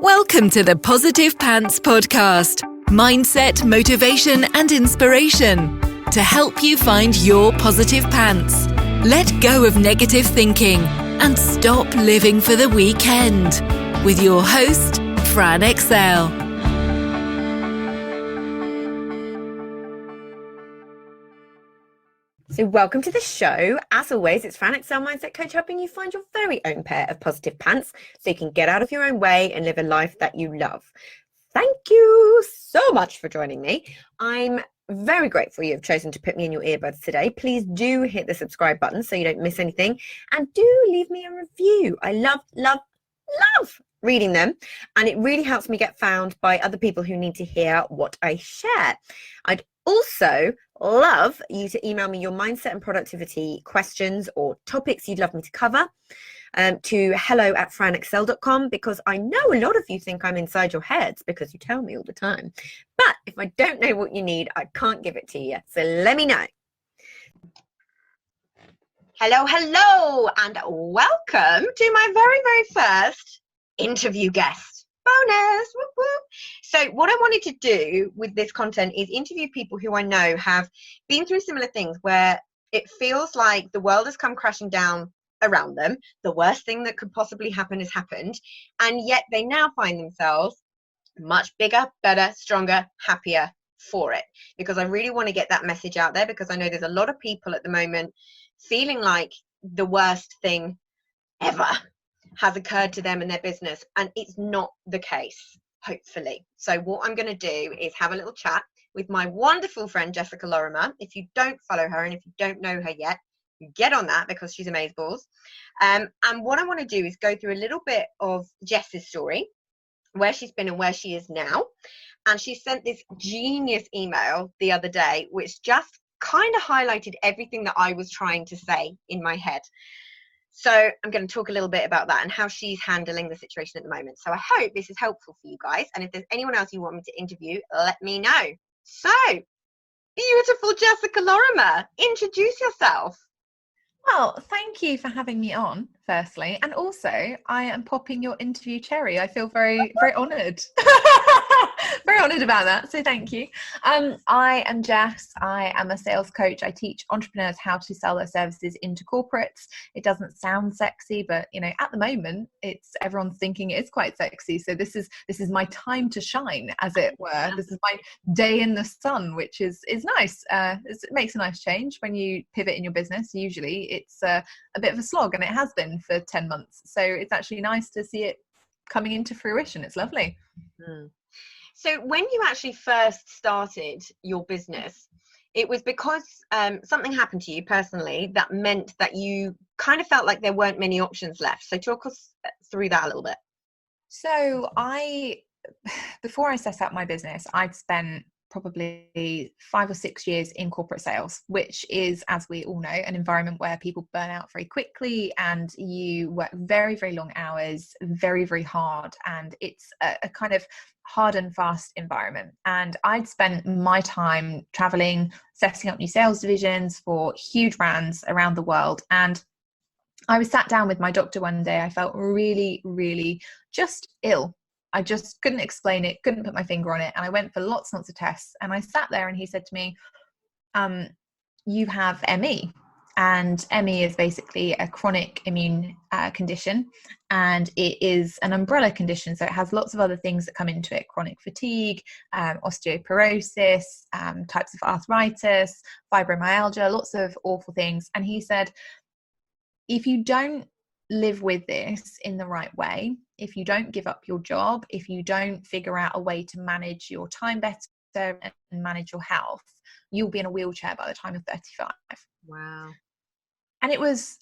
Welcome to the Positive Pants Podcast. Mindset, motivation, and inspiration to help you find your positive pants. Let go of negative thinking and stop living for the weekend. With your host, Fran Excel. So welcome to the show. As always, it's Fran Excel Mindset Coach, helping you find your very own pair of positive pants so you can get out of your own way and live a life that you love. Thank you so much for joining me. I'm very grateful you've chosen to put me in your earbuds today. Please do hit the subscribe button so you don't miss anything, and do leave me a review. I love reading them, and it really helps me get found by other people who need to hear what I share. I'd also love you to email me your mindset and productivity questions or topics you'd love me to cover to hello@franexcel.com, because I know a lot of you think I'm inside your heads because you tell me all the time. But if I don't know what you need, I can't give it to you. So let me know. Hello, and welcome to my very first interview guest. Bonus! Whoop, whoop. So what I wanted to do with this content is interview people who I know have been through similar things, where it feels like the world has come crashing down around them. The worst thing that could possibly happen has happened, and yet they now find themselves much bigger, better, stronger, happier for it. Because I really want to get that message out there, because I know there's a lot of people at the moment feeling like the worst thing ever has occurred to them in their business, and it's not the case, hopefully. So what I'm going to do is have a little chat with my wonderful friend Jessica Lorimer. If you don't follow her and if you don't know her yet, get on that, because she's amazeballs. And what I want to do is go through a little bit of Jess's story, where she's been and where she is now. And she sent this genius email the other day, which just kind of highlighted everything that I was trying to say in my head. So I'm going to talk a little bit about that and how she's handling the situation at the moment. So I hope this is helpful for you guys. And if there's anyone else you want me to interview, let me know. So, beautiful Jessica Lorimer, introduce yourself. Well, thank you for having me on, firstly. And also, I am popping your interview cherry. I feel very honoured. Very honoured about that. So thank you. I am Jess. I am a sales coach. I teach entrepreneurs how to sell their services into corporates. It doesn't sound sexy, but at the moment, everyone's thinking it is quite sexy. So this is my time to shine, as it were. This is my day in the sun, which is nice. It makes a nice change when you pivot in your business. Usually it's a bit of a slog, and it has been for 10 months. So it's actually nice to see it coming into fruition. It's lovely. So when you actually first started your business, it was because something happened to you personally that meant that you kind of felt like there weren't many options left. So talk us through that a little bit. So before I set up my business, I'd spent probably 5 or 6 years in corporate sales, which is, as we all know, an environment where people burn out very quickly and you work very, very long hours, very, very hard. And it's a kind of hard and fast environment. And I'd spent my time traveling, setting up new sales divisions for huge brands around the world. And I was sat down with my doctor one day. I felt really, really just ill. I just couldn't explain it, couldn't put my finger on it. And I went for lots and lots of tests. And I sat there and he said to me, you have ME. And ME is basically a chronic immune condition. And it is an umbrella condition. So it has lots of other things that come into it: chronic fatigue, osteoporosis, types of arthritis, fibromyalgia, lots of awful things. And he said, if you don't live with this in the right way, if you don't give up your job, if you don't figure out a way to manage your time better and manage your health, you'll be in a wheelchair by the time you're 35. Wow. And it was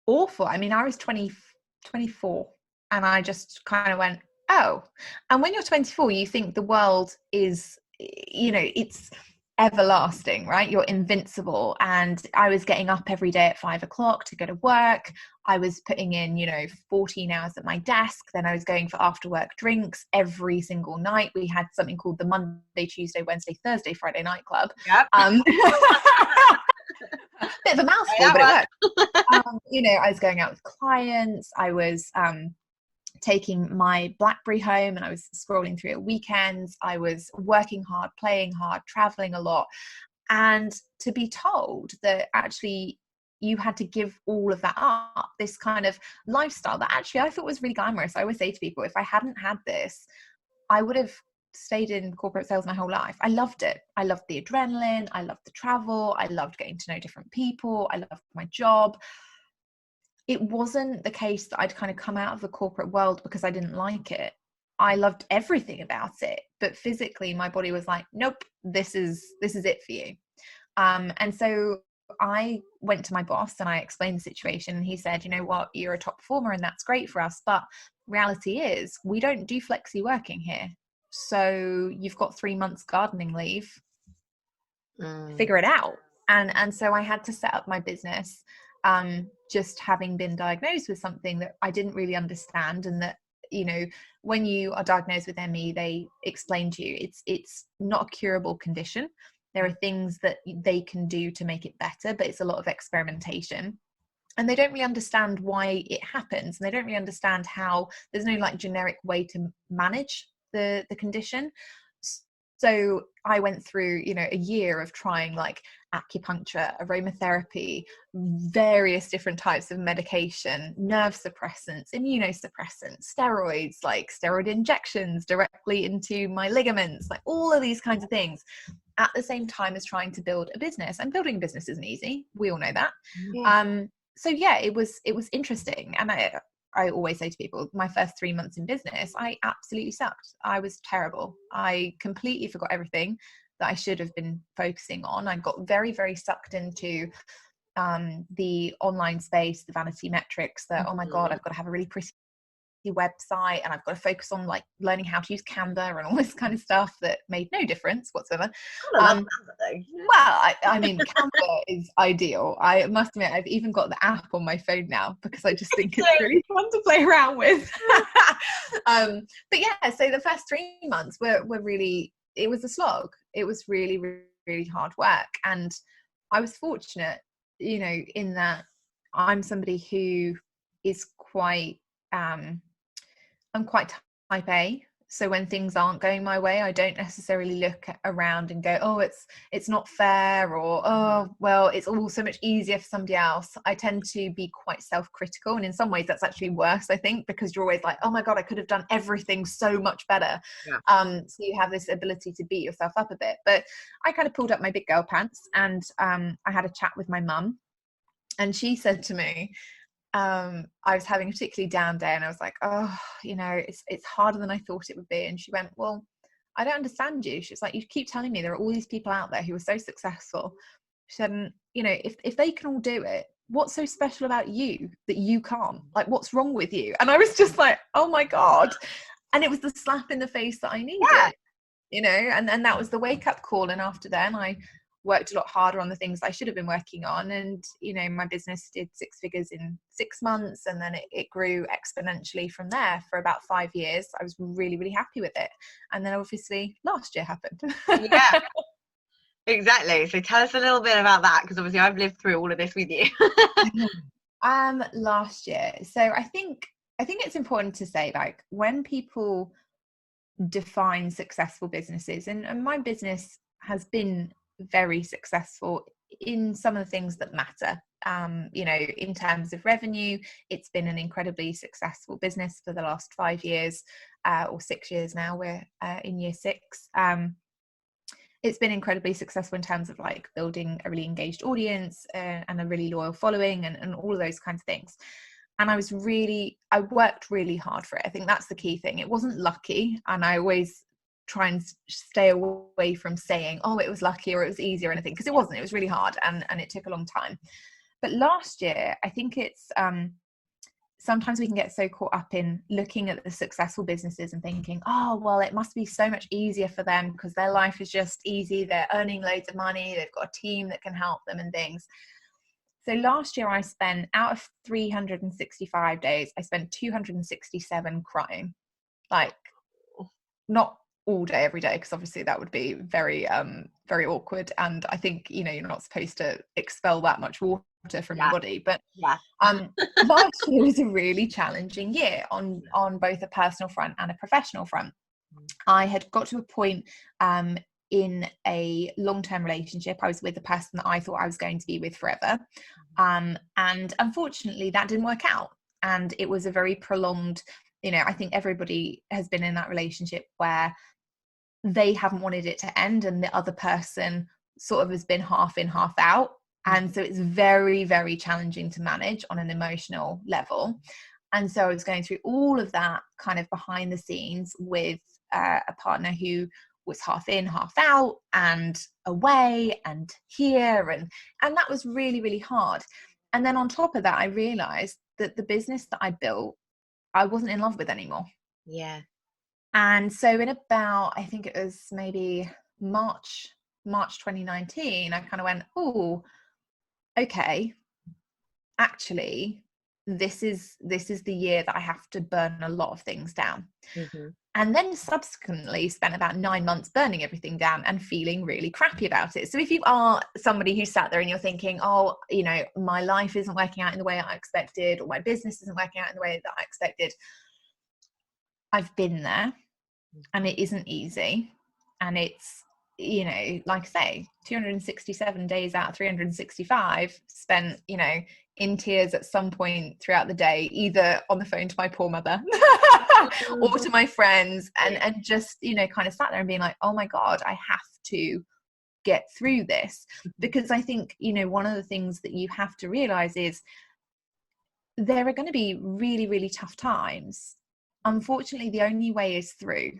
awful. I mean, I was 24 and I just kind of went, oh. And when you're 24, you think the world is, it's everlasting, right? You're invincible. And I was getting up every day at 5 o'clock to go to work. I was putting in 14 hours at my desk. Then I was going for after work drinks every single night. We had something called the Monday, Tuesday, Wednesday, Thursday, Friday night club. Yep. Bit of a mouthful, but it worked. I was going out with clients. I was taking my BlackBerry home and I was scrolling through at weekends. I was working hard, playing hard, traveling a lot. And to be told that actually you had to give all of that up, this kind of lifestyle that actually I thought was really glamorous. I always say to people, if I hadn't had this, I would have stayed in corporate sales my whole life. I loved it. I loved the adrenaline. I loved the travel. I loved getting to know different people. I loved my job. It wasn't the case that I'd kind of come out of the corporate world because I didn't like it. I loved everything about it, but physically my body was like, nope, this is it for you. And so I went to my boss and I explained the situation, and he said, you know what, you're a top performer and that's great for us, but reality is we don't do flexi working here. So you've got 3 months gardening leave, figure it out. And so I had to set up my business, just having been diagnosed with something that I didn't really understand. And that, you know, when you are diagnosed with ME, they explain to you it's not a curable condition. There are things that they can do to make it better, but it's a lot of experimentation. And they don't really understand why it happens. And they don't really understand how there's no like generic way to manage the condition. So I went through, you know, a year of trying like acupuncture, aromatherapy, various different types of medication, nerve suppressants, immunosuppressants, steroids, like steroid injections directly into my ligaments, like all of these kinds of things, at the same time as trying to build a business. And building a business isn't easy. We all know that. Yeah. So yeah, it was interesting. And I always say to people, my first 3 months in business, I absolutely sucked. I was terrible. I completely forgot everything that I should have been focusing on. I got very, very sucked into the online space, the vanity metrics, that, oh my God, I've got to have a really pretty website and I've got to focus on like learning how to use Canva and all this kind of stuff that made no difference whatsoever. Well, I mean, Canva is ideal. I must admit, I've even got the app on my phone now because I just think it's really fun to play around with. But yeah, so the first 3 months were really, it was a slog. It was really, really, really hard work. And I was fortunate, you know, in that I'm somebody who is quite, I'm quite type A. So when things aren't going my way, I don't necessarily look around and go, oh, it's not fair, or, oh, well, it's all so much easier for somebody else. I tend to be quite self-critical. And in some ways that's actually worse, I think, because you're always like, oh my God, I could have done everything so much better. Yeah. So you have this ability to beat yourself up a bit. But I kind of pulled up my big girl pants and I had a chat with my mum, and she said to me, I was having a particularly down day and I was like, oh, you know, it's harder than I thought it would be. And she went, well, I don't understand you. She's like, you keep telling me there are all these people out there who are so successful. She said, you know, if they can all do it, what's so special about you that you can't? Like, what's wrong with you? And I was just like, oh my God. And it was the slap in the face that I needed, you know, and that was the wake up call. And after then I worked a lot harder on the things I should have been working on. And, you know, my business did 6 figures in 6 months, and then it grew exponentially from there for about 5 years. I was really, really happy with it. And then obviously last year happened. Yeah, exactly. So tell us a little bit about that, because obviously I've lived through all of this with you. Last year. So I think it's important to say, like, when people define successful businesses, and my business has been very successful in some of the things that matter. You know, in terms of revenue, it's been an incredibly successful business for the last 5 years, or 6 years now. We're in year 6. It's been incredibly successful in terms of like building a really engaged audience and a really loyal following and all of those kinds of things. And I worked really hard for it. I think that's the key thing. It wasn't lucky. And I always try and stay away from saying, oh, it was lucky or it was easy or anything, because it wasn't. It was really hard and it took a long time. But last year, I think it's sometimes we can get so caught up in looking at the successful businesses and thinking, oh, well, it must be so much easier for them because their life is just easy. They're earning loads of money. They've got a team that can help them and things. So last year I spent, out of 365 days, I spent 267 crying. Like, not all day every day, because obviously that would be very very awkward, and I think, you know, you're not supposed to expel that much water from your body. But yeah. last year was a really challenging year on both a personal front and a professional front. I had got to a point in a long-term relationship. I was with a person that I thought I was going to be with forever, and unfortunately that didn't work out, and it was a very prolonged, I think everybody has been in that relationship where they haven't wanted it to end and the other person sort of has been half in, half out. And so it's very, very challenging to manage on an emotional level. And so I was going through all of that kind of behind the scenes with a partner who was half in, half out, and away and here. And that was really, really hard. And then on top of that, I realized that the business that I built, I wasn't in love with anymore. Yeah. And so in about, I think it was maybe March 2019, I kind of went, oh, okay, actually, this is the year that I have to burn a lot of things down. And then subsequently spent about 9 months burning everything down and feeling really crappy about it. So if you are somebody who sat there and you're thinking, oh, my life isn't working out in the way I expected, or my business isn't working out in the way that I expected, I've been there, and it isn't easy. And it's, like I say, 267 days out of 365 spent, in tears at some point throughout the day, either on the phone to my poor mother or to my friends, and just, kind of sat there and being like, oh my God, I have to get through this. Because I think, one of the things that you have to realize is there are going to be really, really tough times. Unfortunately, the only way is through.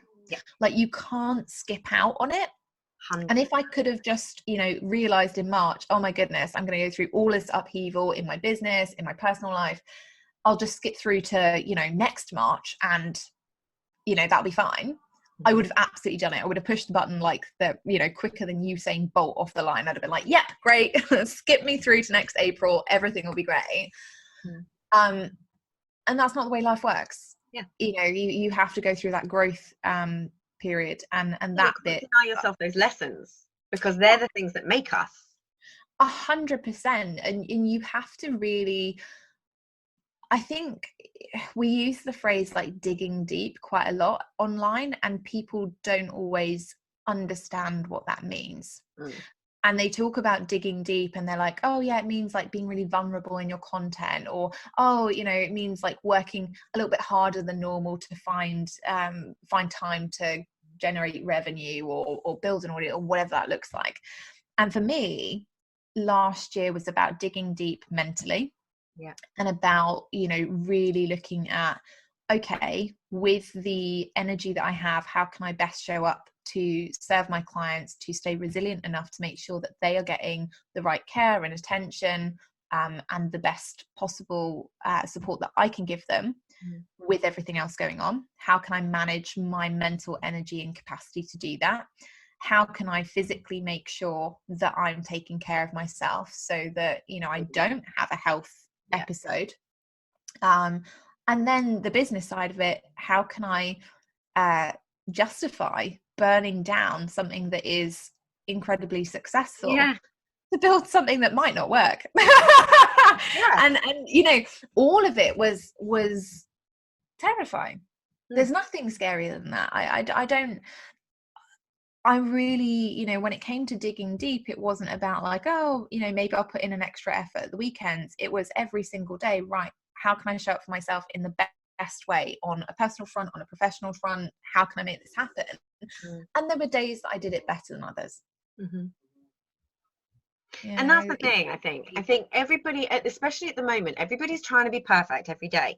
Like, you can't skip out on it. 100%. And if I could have just, realized in March, oh my goodness, I'm going to go through all this upheaval in my business, in my personal life, I'll just skip through to, next March and, that'll be fine. I would have absolutely done it. I would have pushed the button like quicker than Usain Bolt off the line. I'd have been like, yep, great. Skip me through to next April. Everything will be great. And that's not the way life works. Yeah. You have to go through that growth period and that bit. Deny yourself those lessons, because they're the things that make us. 100%. And you have to really, I think we use the phrase like digging deep quite a lot online, and people don't always understand what that means. And they talk about digging deep and they're like, oh yeah, it means like being really vulnerable in your content, or oh, it means like working a little bit harder than normal to find time to generate revenue or build an audience, or whatever that looks like. And for me, last year was about digging deep mentally, and about really looking at, okay, with the energy that I have, how can I best show up to serve my clients, to stay resilient enough to make sure that they are getting the right care and attention, and the best possible support that I can give them with everything else going on. How can I manage my mental energy and capacity to do that? How can I physically make sure that I'm taking care of myself so that, I don't have a health episode? And then the business side of it, how can I justify burning down something that is incredibly successful to build something that might not work? And all of it was terrifying. There's nothing scarier than that. I really, when it came to digging deep, it wasn't about like, oh, maybe I'll put in an extra effort at the weekends. It was every single day, right? How can I show up for myself in the best way, on a personal front, on a professional front? How can I make this happen? And there were days that I did it better than others. And that's the thing. I think everybody, especially at the moment, everybody's trying to be perfect every day,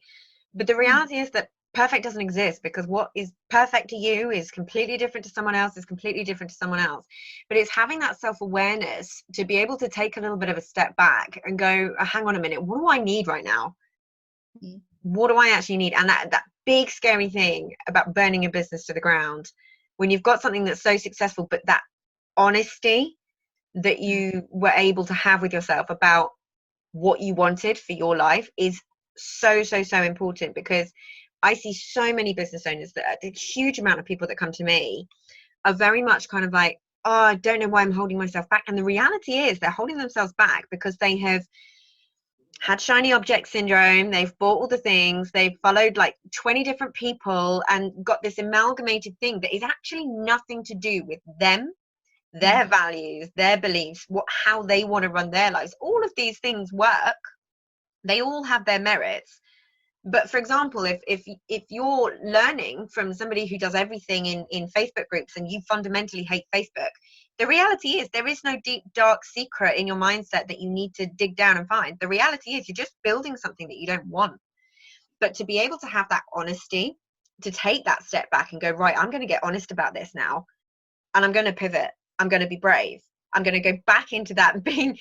but the reality is that perfect doesn't exist, because what is perfect to you is completely different to someone else, is completely different to someone else. But it's having that self-awareness to be able to take a little bit of a step back and go, hang on a minute, what do I need right now? What do I actually need? And that big scary thing about burning your business to the ground, when you've got something that's so successful, but that honesty that you were able to have with yourself about what you wanted for your life is so important. Because I see so many business owners, that a huge amount of people that come to me are very much kind of like, oh, I don't know why I'm holding myself back. And the reality is they're holding themselves back because they have had shiny object syndrome. They've bought all the things. They've followed like 20 different people and got this amalgamated thing that is actually nothing to do with them, their values, their beliefs, how they want to run their lives. All of these things work. They all have their merits. But for example, if you're learning from somebody who does everything in Facebook groups and you fundamentally hate Facebook, the reality is there is no deep, dark secret in your mindset that you need to dig down and find. The reality is you're just building something that you don't want. But to be able to have that honesty, to take that step back and go, right, I'm going to get honest about this now, and I'm going to pivot. I'm going to be brave. I'm going to go back into that being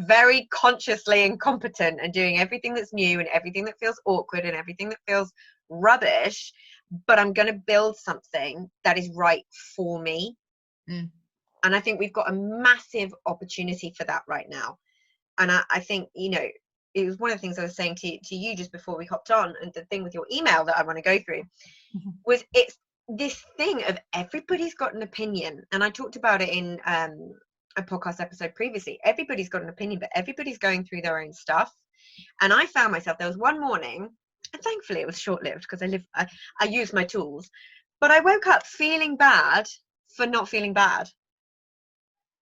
very consciously incompetent and doing everything that's new and everything that feels awkward and everything that feels rubbish. But I'm going to build something that is right for me. And I think we've got a massive opportunity for that right now. And I think, you know, it was one of the things I was saying to you just before we hopped on, and the thing with your email that I want to go through was it's this thing of everybody's got an opinion. And I talked about it in a podcast episode previously. Everybody's got an opinion, but everybody's going through their own stuff. And I found myself, there was one morning, and thankfully it was short-lived because I use my tools, but I woke up feeling bad for not feeling bad,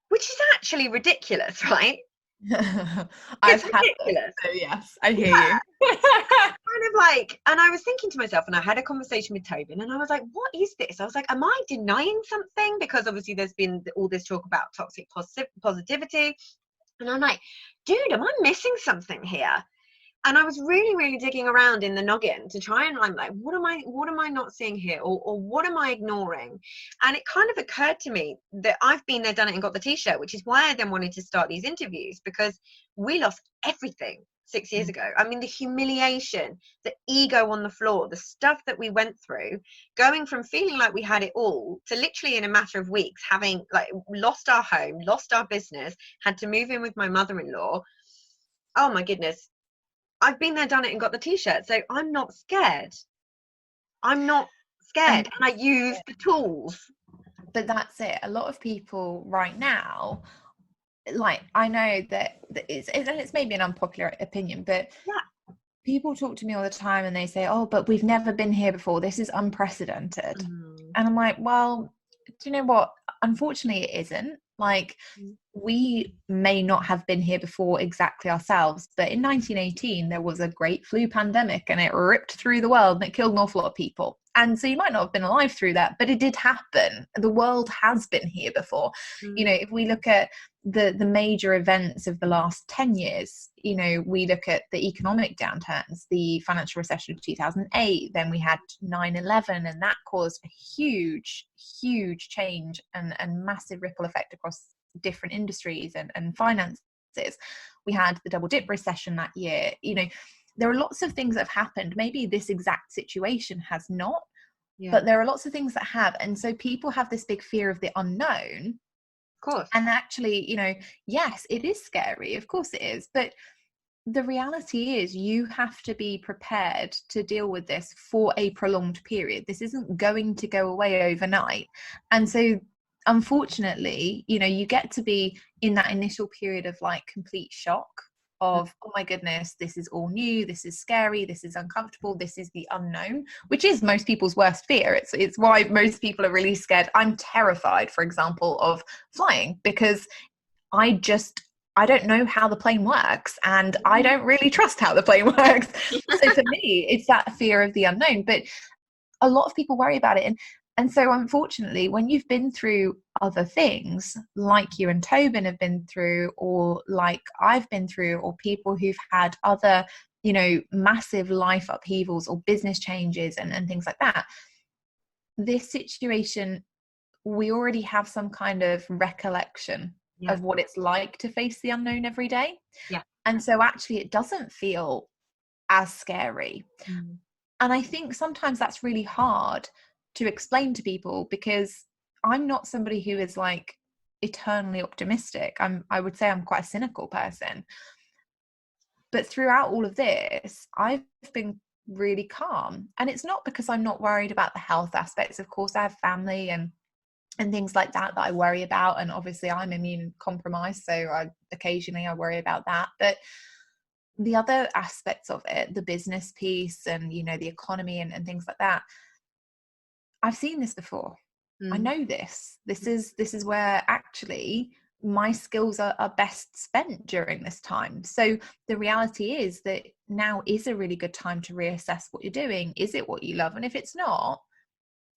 which is actually ridiculous, right? I've had this, so yes, I hear you. Kind of like, and I was thinking to myself, and I had a conversation with Tobin, and I was like, what is this? I was like, am I denying something? Because obviously there's been all this talk about toxic positivity, and I'm like, dude, am I missing something here? And I was really, really digging around in the noggin to try and, I'm like, what am I not seeing here? Or what am I ignoring? And it kind of occurred to me that I've been there, done it, and got the t-shirt, which is why I then wanted to start these interviews, because we lost everything 6 years ago. I mean, the humiliation, the ego on the floor, the stuff that we went through, going from feeling like we had it all to literally in a matter of weeks having like lost our home, lost our business, had to move in with my mother-in-law. Oh my goodness. I've been there, done it, and got the t-shirt. So I'm not scared. I'm not scared. And I use the tools. But that's it. A lot of people right now, like, I know that it's maybe an unpopular opinion, but yeah, people talk to me all the time and they say, oh, but we've never been here before. This is unprecedented. And I'm like, well, do you know what? Unfortunately, it isn't. Like, we may not have been here before exactly ourselves, but in 1918 there was a great flu pandemic and it ripped through the world and it killed an awful lot of people. And so you might not have been alive through that, but it did happen. The world has been here before. You know, if we look at the major events of the last 10 years, you know, we look at the economic downturns, the financial recession of 2008, then we had 9/11, and that caused a huge change and massive ripple effect across different industries and finances. We had the double dip recession that year. You know, there are lots of things that have happened. Maybe this exact situation has not, but there are lots of things that have. And so people have this big fear of the unknown. Of course. And actually, you know, yes, it is scary. Of course it is. But the reality is you have to be prepared to deal with this for a prolonged period. This isn't going to go away overnight. And so unfortunately, you know, you get to be in that initial period of like complete shock of, oh my goodness, this is all new, this is scary, this is uncomfortable, this is the unknown, which is most people's worst fear. It's why most people are really scared. I'm terrified, for example, of flying, because I don't know how the plane works, and I don't really trust how the plane works. So for me, it's that fear of the unknown. But a lot of people worry about it. And so unfortunately, when you've been through other things like you and Tobin have been through, or like I've been through, or people who've had other, you know, massive life upheavals or business changes and things like that, this situation, we already have some kind of recollection of what it's like to face the unknown every day. And so actually it doesn't feel as scary. And I think sometimes that's really hard to explain to people, because I'm not somebody who is like eternally optimistic. I would say I'm quite a cynical person. But throughout all of this, I've been really calm. And it's not because I'm not worried about the health aspects. Of course, I have family and things like that I worry about. And obviously I'm immune compromised, so occasionally I worry about that. But the other aspects of it, the business piece and, you know, the economy and things like that, I've seen this before. I know this is where actually my skills are best spent during this time. So the reality is that now is a really good time to reassess what you're doing. Is it what you love? And if it's not,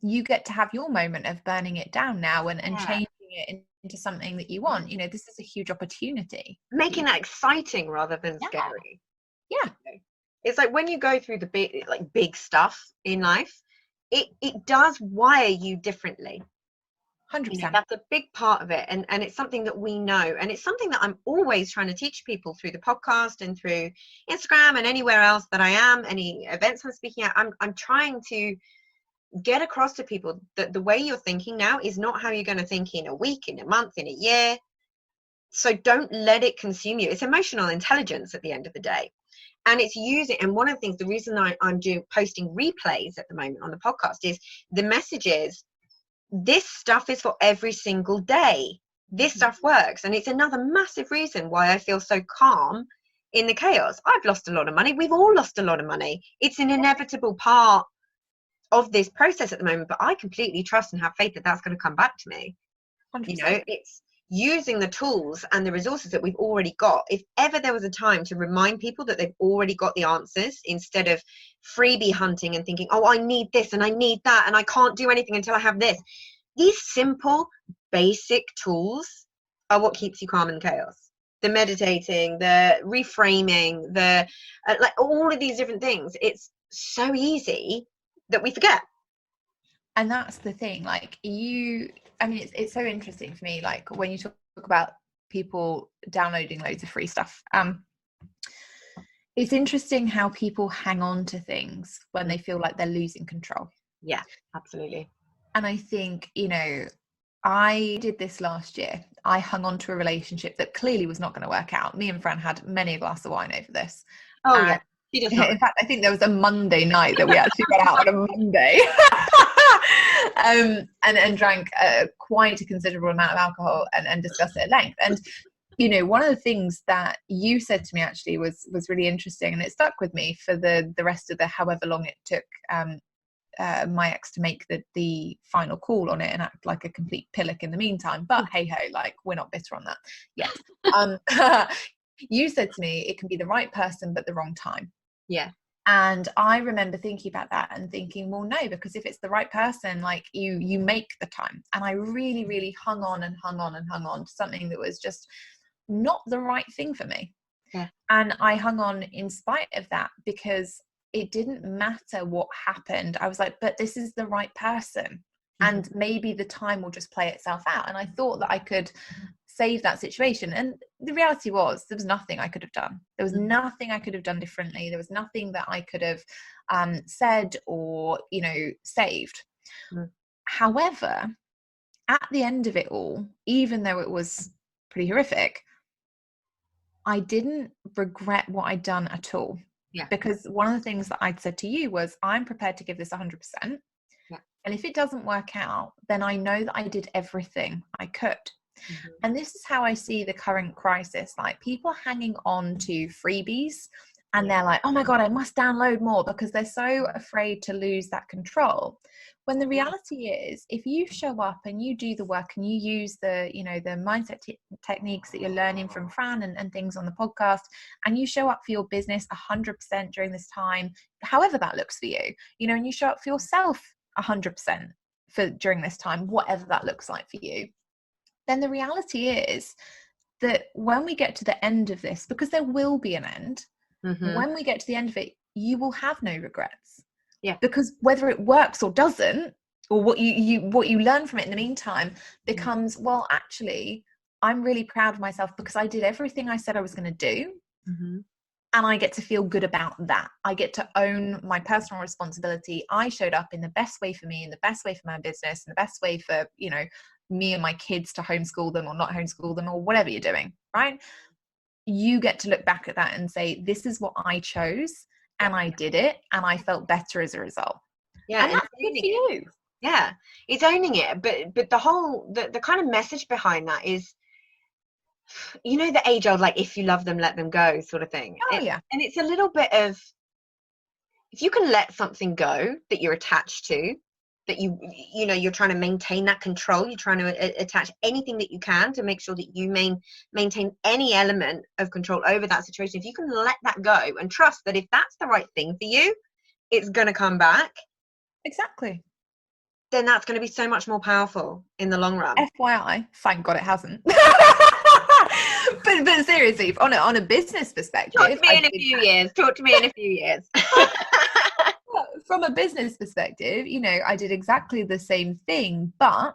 you get to have your moment of burning it down now and changing it into something that you want. You know, this is a huge opportunity. Making that exciting rather than scary. Yeah. It's like when you go through the big stuff in life, it does wire you differently. 100%. You know, that's a big part of it, and it's something that we know, and it's something that I'm always trying to teach people through the podcast and through Instagram and anywhere else that I am, any events I'm speaking at. I'm trying to get across to people that the way you're thinking now is not how you're going to think in a week, in a month, in a year. So don't let it consume you. It's emotional intelligence at the end of the day. And it's using, and one of the things, the reason I'm posting replays at the moment on the podcast is the message is, this stuff is for every single day. This stuff works. And it's another massive reason why I feel so calm in the chaos. I've lost a lot of money. We've all lost a lot of money. It's an inevitable part of this process at the moment, but I completely trust and have faith that that's going to come back to me. 100%. You know, it's using the tools and the resources that we've already got. If ever there was a time to remind people that they've already got the answers, instead of freebie hunting and thinking, oh, I need this and I need that and I can't do anything until I have this. These simple, basic tools are what keeps you calm in chaos. The meditating, the reframing, the like all of these different things. It's so easy that we forget. And that's the thing, like it's so interesting for me, like when you talk about people downloading loads of free stuff, it's interesting how people hang on to things when they feel like they're losing control. Yeah, absolutely. And I think, you know, I did this last year. I hung on to a relationship that clearly was not going to work out. Me and Fran had many a glass of wine over this. Yeah. In fact, I think there was a Monday night that we actually got out on a Monday and drank quite a considerable amount of alcohol and discussed it at length. And, you know, one of the things that you said to me actually was really interesting, and it stuck with me for the rest of the however long it took my ex to make the final call on it and act like a complete pillock in the meantime. But hey ho, like, we're not bitter on that yet. You said to me, it can be the right person but the wrong time. Yeah. And I remember thinking about that and thinking, well, no, because if it's the right person, like you make the time. And I really, really hung on to something that was just not the right thing for me. Yeah. And I hung on in spite of that, because it didn't matter what happened. I was like, but this is the right person. And maybe the time will just play itself out. And I thought that I could save that situation. And the reality was, there was nothing I could have done. There was nothing I could have done differently. There was nothing that I could have said or, you know, saved. However, at the end of it all, even though it was pretty horrific, I didn't regret what I'd done at all. Yeah. Because one of the things that I'd said to you was, I'm prepared to give this 100%. Yeah. And if it doesn't work out, then I know that I did everything I could. And this is how I see the current crisis, like people hanging on to freebies, and they're like, oh my God, I must download more, because they're so afraid to lose that control. When the reality is, if you show up and you do the work and you use the, you know, the mindset techniques that you're learning from Fran and things on the podcast, and you show up for your business 100% during this time, however that looks for you, you know, and you show up for yourself 100% during this time, whatever that looks like for you, then the reality is that when we get to the end of this, because there will be an end, when we get to the end of it, you will have no regrets. Yeah. Because whether it works or doesn't, or what you learn from it in the meantime becomes, well, actually, I'm really proud of myself because I did everything I said I was going to do. And I get to feel good about that. I get to own my personal responsibility. I showed up in the best way for me, in the best way for my business, in the best way for, you know, me and my kids to homeschool them or not homeschool them or whatever you're doing, right? You get to look back at that and say, this is what I chose and I did it and I felt better as a result. Yeah. And that's good for you. Yeah. It's owning it. But the whole, the kind of message behind that is, you know, the age old, like, if you love them, let them go sort of thing. Yeah. And it's a little bit of, if you can let something go that you're attached to, that you know, you're trying to maintain that control, you're trying to attach anything that you can to make sure that you maintain any element of control over that situation. If you can let that go and trust that if that's the right thing for you, it's going to come back. Exactly. Then that's going to be so much more powerful in the long run. FYI, thank God it hasn't. but seriously, on a business perspective, Talk to me in a few years. From a business perspective, you know, I did exactly the same thing, but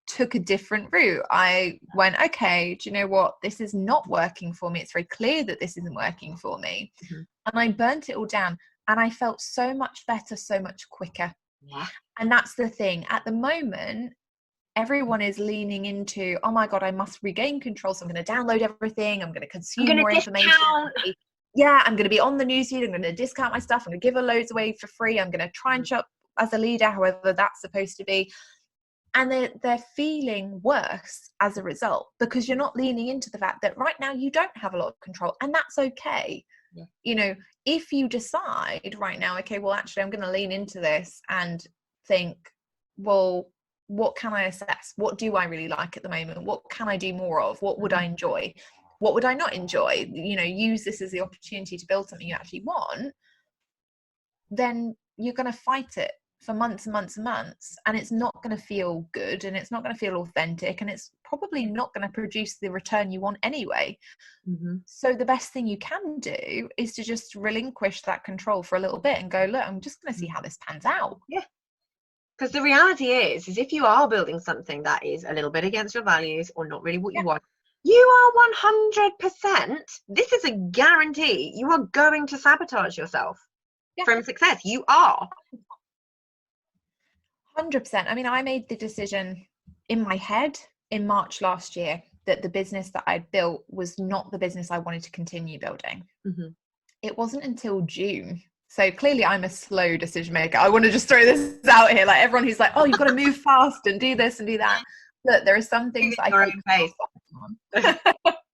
took a different route. I went, okay, do you know what? This is not working for me. It's very clear that this isn't working for me. Mm-hmm. And I burnt it all down, and I felt so much better, so much quicker. Yeah. And that's the thing. At the moment, everyone is leaning into, oh my God, I must regain control. So I'm going to download everything. I'm going to consume more information. Yeah, I'm going to be on the newsfeed. I'm going to discount my stuff. I'm going to give loads away for free. I'm going to try and shop as a leader, however that's supposed to be. And they're feeling worse as a result, because you're not leaning into the fact that right now you don't have a lot of control, and that's okay. Yeah. You know, if you decide right now, okay, well, actually, I'm going to lean into this and think, well, what can I assess? What do I really like at the moment? What can I do more of? What would I enjoy? What would I not enjoy? You know, use this as the opportunity to build something you actually want. Then you're going to fight it for months and months and months, and it's not going to feel good, and it's not going to feel authentic, and it's probably not going to produce the return you want anyway. Mm-hmm. So the best thing you can do is to just relinquish that control for a little bit and go, look, I'm just going to see how this pans out. Yeah. Because the reality is if you are building something that is a little bit against your values or not really what you want, you are 100%, this is a guarantee, you are going to sabotage yourself from success. You are. 100%. I mean, I made the decision in my head in March last year that the business that I'd built was not the business I wanted to continue building. Mm-hmm. It wasn't until June. So clearly I'm a slow decision maker. I want to just throw this out here. Like everyone who's like, oh, you've got to move fast and do this and do that. Look, there are some things that I can on.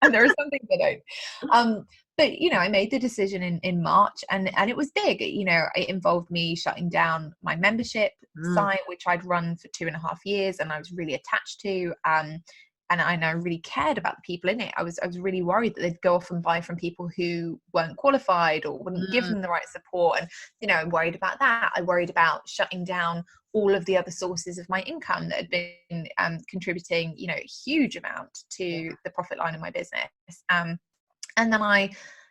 And there are some things I don't. But, you know, I made the decision in March, and it was big. You know, it involved me shutting down my membership site, which I'd run for 2.5 years, and I was really attached to. And I really cared about the people in it. I was really worried that they'd go off and buy from people who weren't qualified or wouldn't give them the right support. And, you know, I worried about that. I worried about shutting down all of the other sources of my income that had been contributing, you know, a huge amount to the profit line of my business. And then I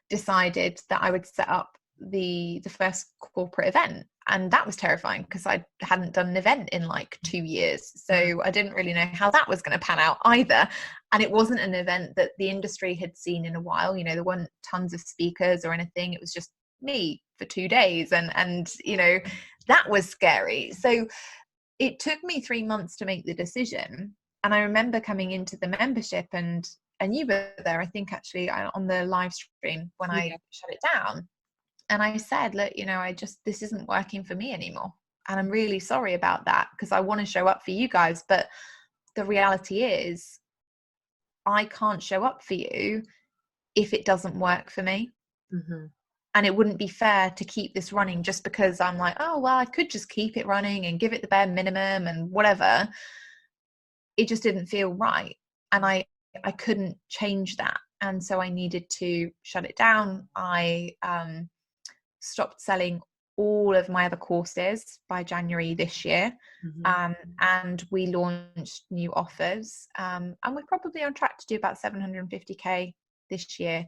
decided that I would set up the first corporate event. And that was terrifying because I hadn't done an event in like 2 years. So I didn't really know how that was going to pan out either. And it wasn't an event that the industry had seen in a while. You know, there weren't tons of speakers or anything. It was just me for 2 days. And you know, that was scary. So it took me 3 months to make the decision. And I remember coming into the membership, and you were there, I think, actually, on the live stream when I shut it down. And I said, look, you know, this isn't working for me anymore. And I'm really sorry about that, because I want to show up for you guys. But the reality is I can't show up for you if it doesn't work for me. Mm-hmm. And it wouldn't be fair to keep this running just because I'm like, oh, well, I could just keep it running and give it the bare minimum and whatever. It just didn't feel right. And I couldn't change that. And so I needed to shut it down. I stopped selling all of my other courses by January this year. Mm-hmm. And we launched new offers. And we're probably on track to do about 750K this year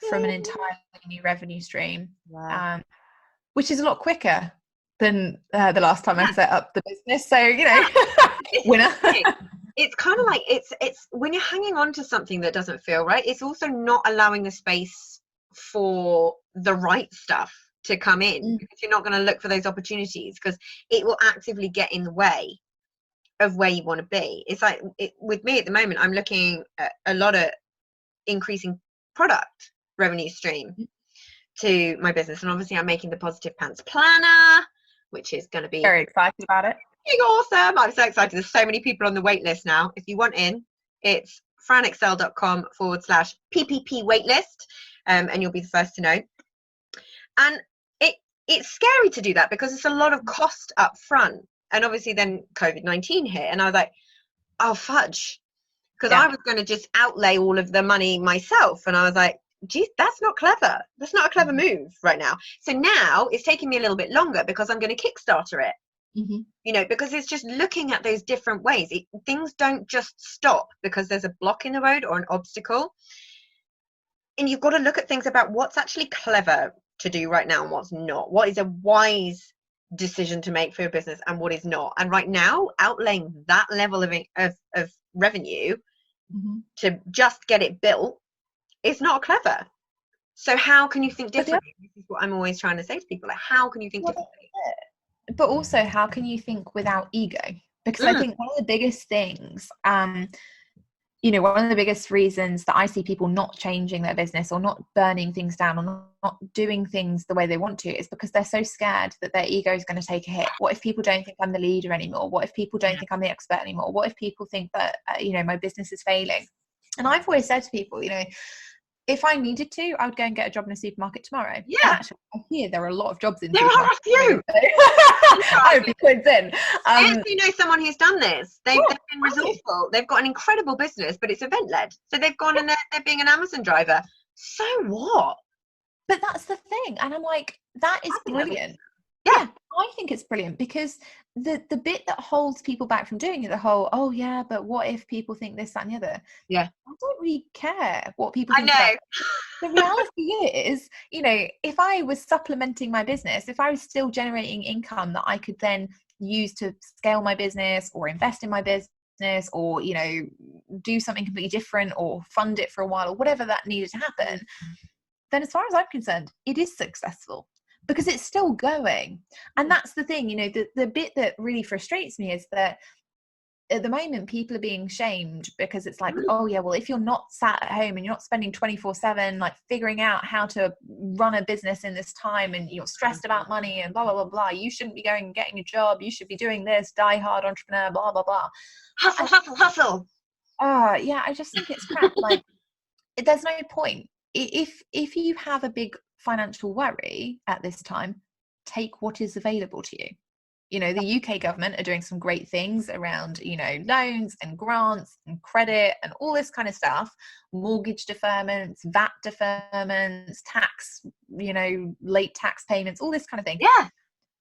from an entirely new revenue stream. Wow. Which is a lot quicker than the last time I set up the business. So, you know, winner. It's kind of like it's when you're hanging on to something that doesn't feel right, it's also not allowing the space for the right stuff to come in, because you're not going to look for those opportunities, because it will actively get in the way of where you want to be. It's like with me at the moment, I'm looking at a lot of increasing product revenue stream to my business, and obviously I'm making the Positive Pants Planner, which is going to be very excited about it. Awesome. I'm so excited. There's so many people on the wait list now. If you want in, it's franexcel.com/PPP waitlist, and you'll be the first to know. And it's scary to do that because it's a lot of cost up front. And obviously then COVID-19 hit, and I was like, oh, fudge. Because I was going to just outlay all of the money myself. And I was like, geez, that's not clever. That's not a clever move right now. So now it's taking me a little bit longer because I'm going to Kickstarter it. You know, because it's just looking at those different ways. Things don't just stop because there's a block in the road or an obstacle. And you've got to look at things about what's actually clever to do right now and what's not. What is a wise decision to make for your business and what is not. And right now, outlaying that level of revenue to just get it built is not clever. So how can you think differently? This is what I'm always trying to say to people. Like, how can you think differently? But also, how can you think without ego? Because I think one of the biggest things, you know, one of the biggest reasons that I see people not changing their business or not burning things down or not doing things the way they want to is because they're so scared that their ego is going to take a hit. What if people don't think I'm the leader anymore? What if people don't think I'm the expert anymore? What if people think that, you know, my business is failing? And I've always said to people, you know, if I needed to, I would go and get a job in a supermarket tomorrow. Yeah. And actually, I hear there are a lot of jobs in there are a few. I would be quids in. I actually know someone who's done this. They've been resourceful. They've got an incredible business, but it's event-led. So they've gone and they're being an Amazon driver. So what? But that's the thing. And I'm like, that is brilliant. Yeah, I think it's brilliant because the bit that holds people back from doing it, the whole, oh yeah, but what if people think this, that, and the other? Yeah. I don't really care what people think. I know. The reality is, you know, if I was supplementing my business, if I was still generating income that I could then use to scale my business or invest in my business or, you know, do something completely different or fund it for a while or whatever that needed to happen, then as far as I'm concerned, it is successful. Because it's still going. And that's the thing, you know, the bit that really frustrates me is that at the moment people are being shamed because it's like, oh yeah, well, if you're not sat at home and you're not spending 24/7 like figuring out how to run a business in this time and you're stressed about money and blah blah blah blah, you shouldn't be going and getting a job, you should be doing this, die hard entrepreneur, blah blah blah. Hustle. Yeah, I just think it's crap. Like, there's no point. If you have a big financial worry at this time, take what is available to you. You know, the UK government are doing some great things around, you know, loans and grants and credit and all this kind of stuff, mortgage deferments, VAT deferments, tax, you know, late tax payments, all this kind of thing. Yeah.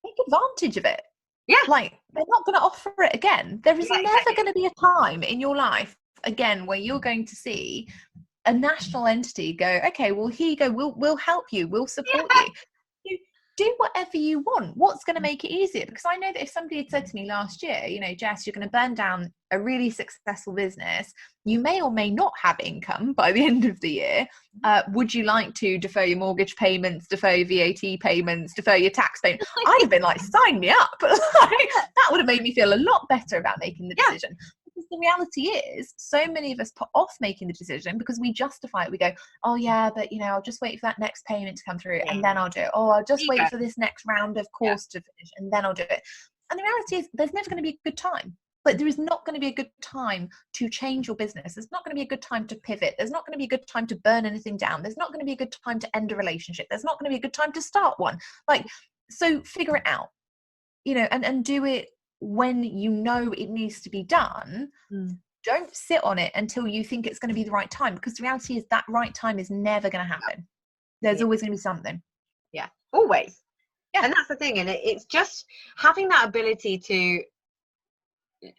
Take advantage of it. Yeah. Like, they're not going to offer it again. There is never going to be a time in your life again where you're going to see a national entity go, okay, well, here you go, we'll help you, we'll support you. Do whatever you want. What's going to make it easier? Because I know that if somebody had said to me last year, you know, Jess, you're going to burn down a really successful business, you may or may not have income by the end of the year. Would you like to defer your mortgage payments, defer your VAT payments, defer your tax payments? I'd have been like, sign me up. That would have made me feel a lot better about making the decision. Because the reality is, so many of us put off making the decision because we justify it. We go, oh yeah, but you know, I'll just wait for that next payment to come through and then I'll do it. Oh, I'll just wait for this next round of course to finish and then I'll do it. And the reality is, there's never going to be a good time. But there is not going to be a good time to change your business. There's not going to be a good time to pivot. There's not going to be a good time to burn anything down. There's not going to be a good time to end a relationship. There's not going to be a good time to start one. Like, so figure it out, you know, and do it when you know it needs to be done. Don't sit on it until you think it's going to be the right time, because the reality is that right time is never going to happen. There's always going to be something. Yeah, always. Yeah, and that's the thing. And it's just having that ability to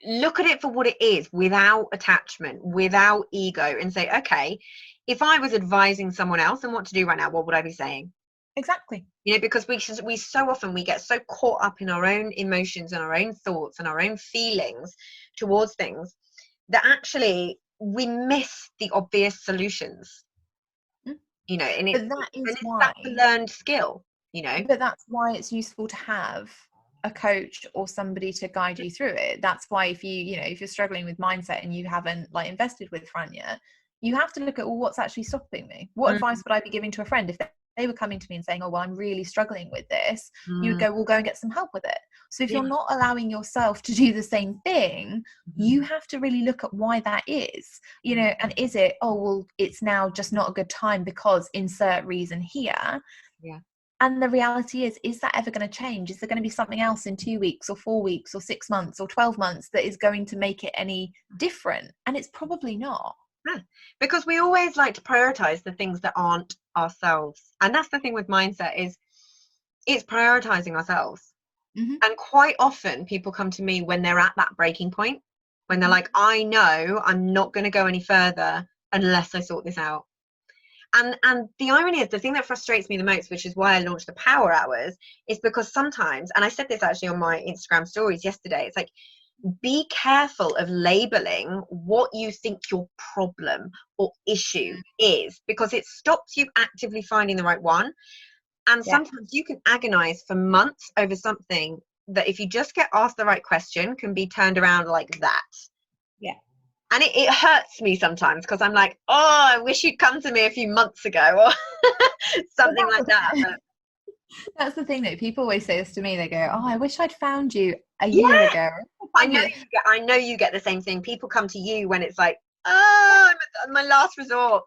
look at it for what it is, without attachment, without ego, and say, okay, if I was advising someone else on what to do right now, what would I be saying? Exactly. You know, because we so often we get so caught up in our own emotions and our own thoughts and our own feelings towards things that actually we miss the obvious solutions. You know, and that's a learned skill, you know. But that's why it's useful to have a coach or somebody to guide you through it. That's why if you're struggling with mindset and you haven't like invested with Fran yet, you have to look at, well, what's actually stopping me? What advice would I be giving to a friend if they were coming to me and saying, oh, well, I'm really struggling with this, you would Mm. go, well, go and get some help with it. So if Yeah. you're not allowing yourself to do the same thing, you have to really look at why that is, you know, and is it, oh, well, it's now just not a good time because insert reason here. Yeah. And the reality is that ever going to change? Is there going to be something else in 2 weeks or 4 weeks or 6 months or 12 months that is going to make it any different? And it's probably not. Yeah. Because we always like to prioritize the things that aren't ourselves. And that's the thing with mindset, is it's prioritizing ourselves. Mm-hmm. And quite often people come to me when they're at that breaking point, when they're like, I know I'm not going to go any further unless I sort this out. And the irony is, the thing that frustrates me the most, which is why I launched the Power Hours, is because sometimes, and I said this actually on my Instagram stories yesterday, it's like, be careful of labeling what you think your problem or issue is, because it stops you actively finding the right one. And sometimes you can agonize for months over something that, if you just get asked the right question, can be turned around like that. Yeah. And it hurts me sometimes, because I'm like, oh, I wish you'd come to me a few months ago, or something like that. But that's the thing that people always say this to me. They go, oh, I wish I'd found you a year ago. I know you get the same thing. People come to you when it's like, oh, I'm at my last resort.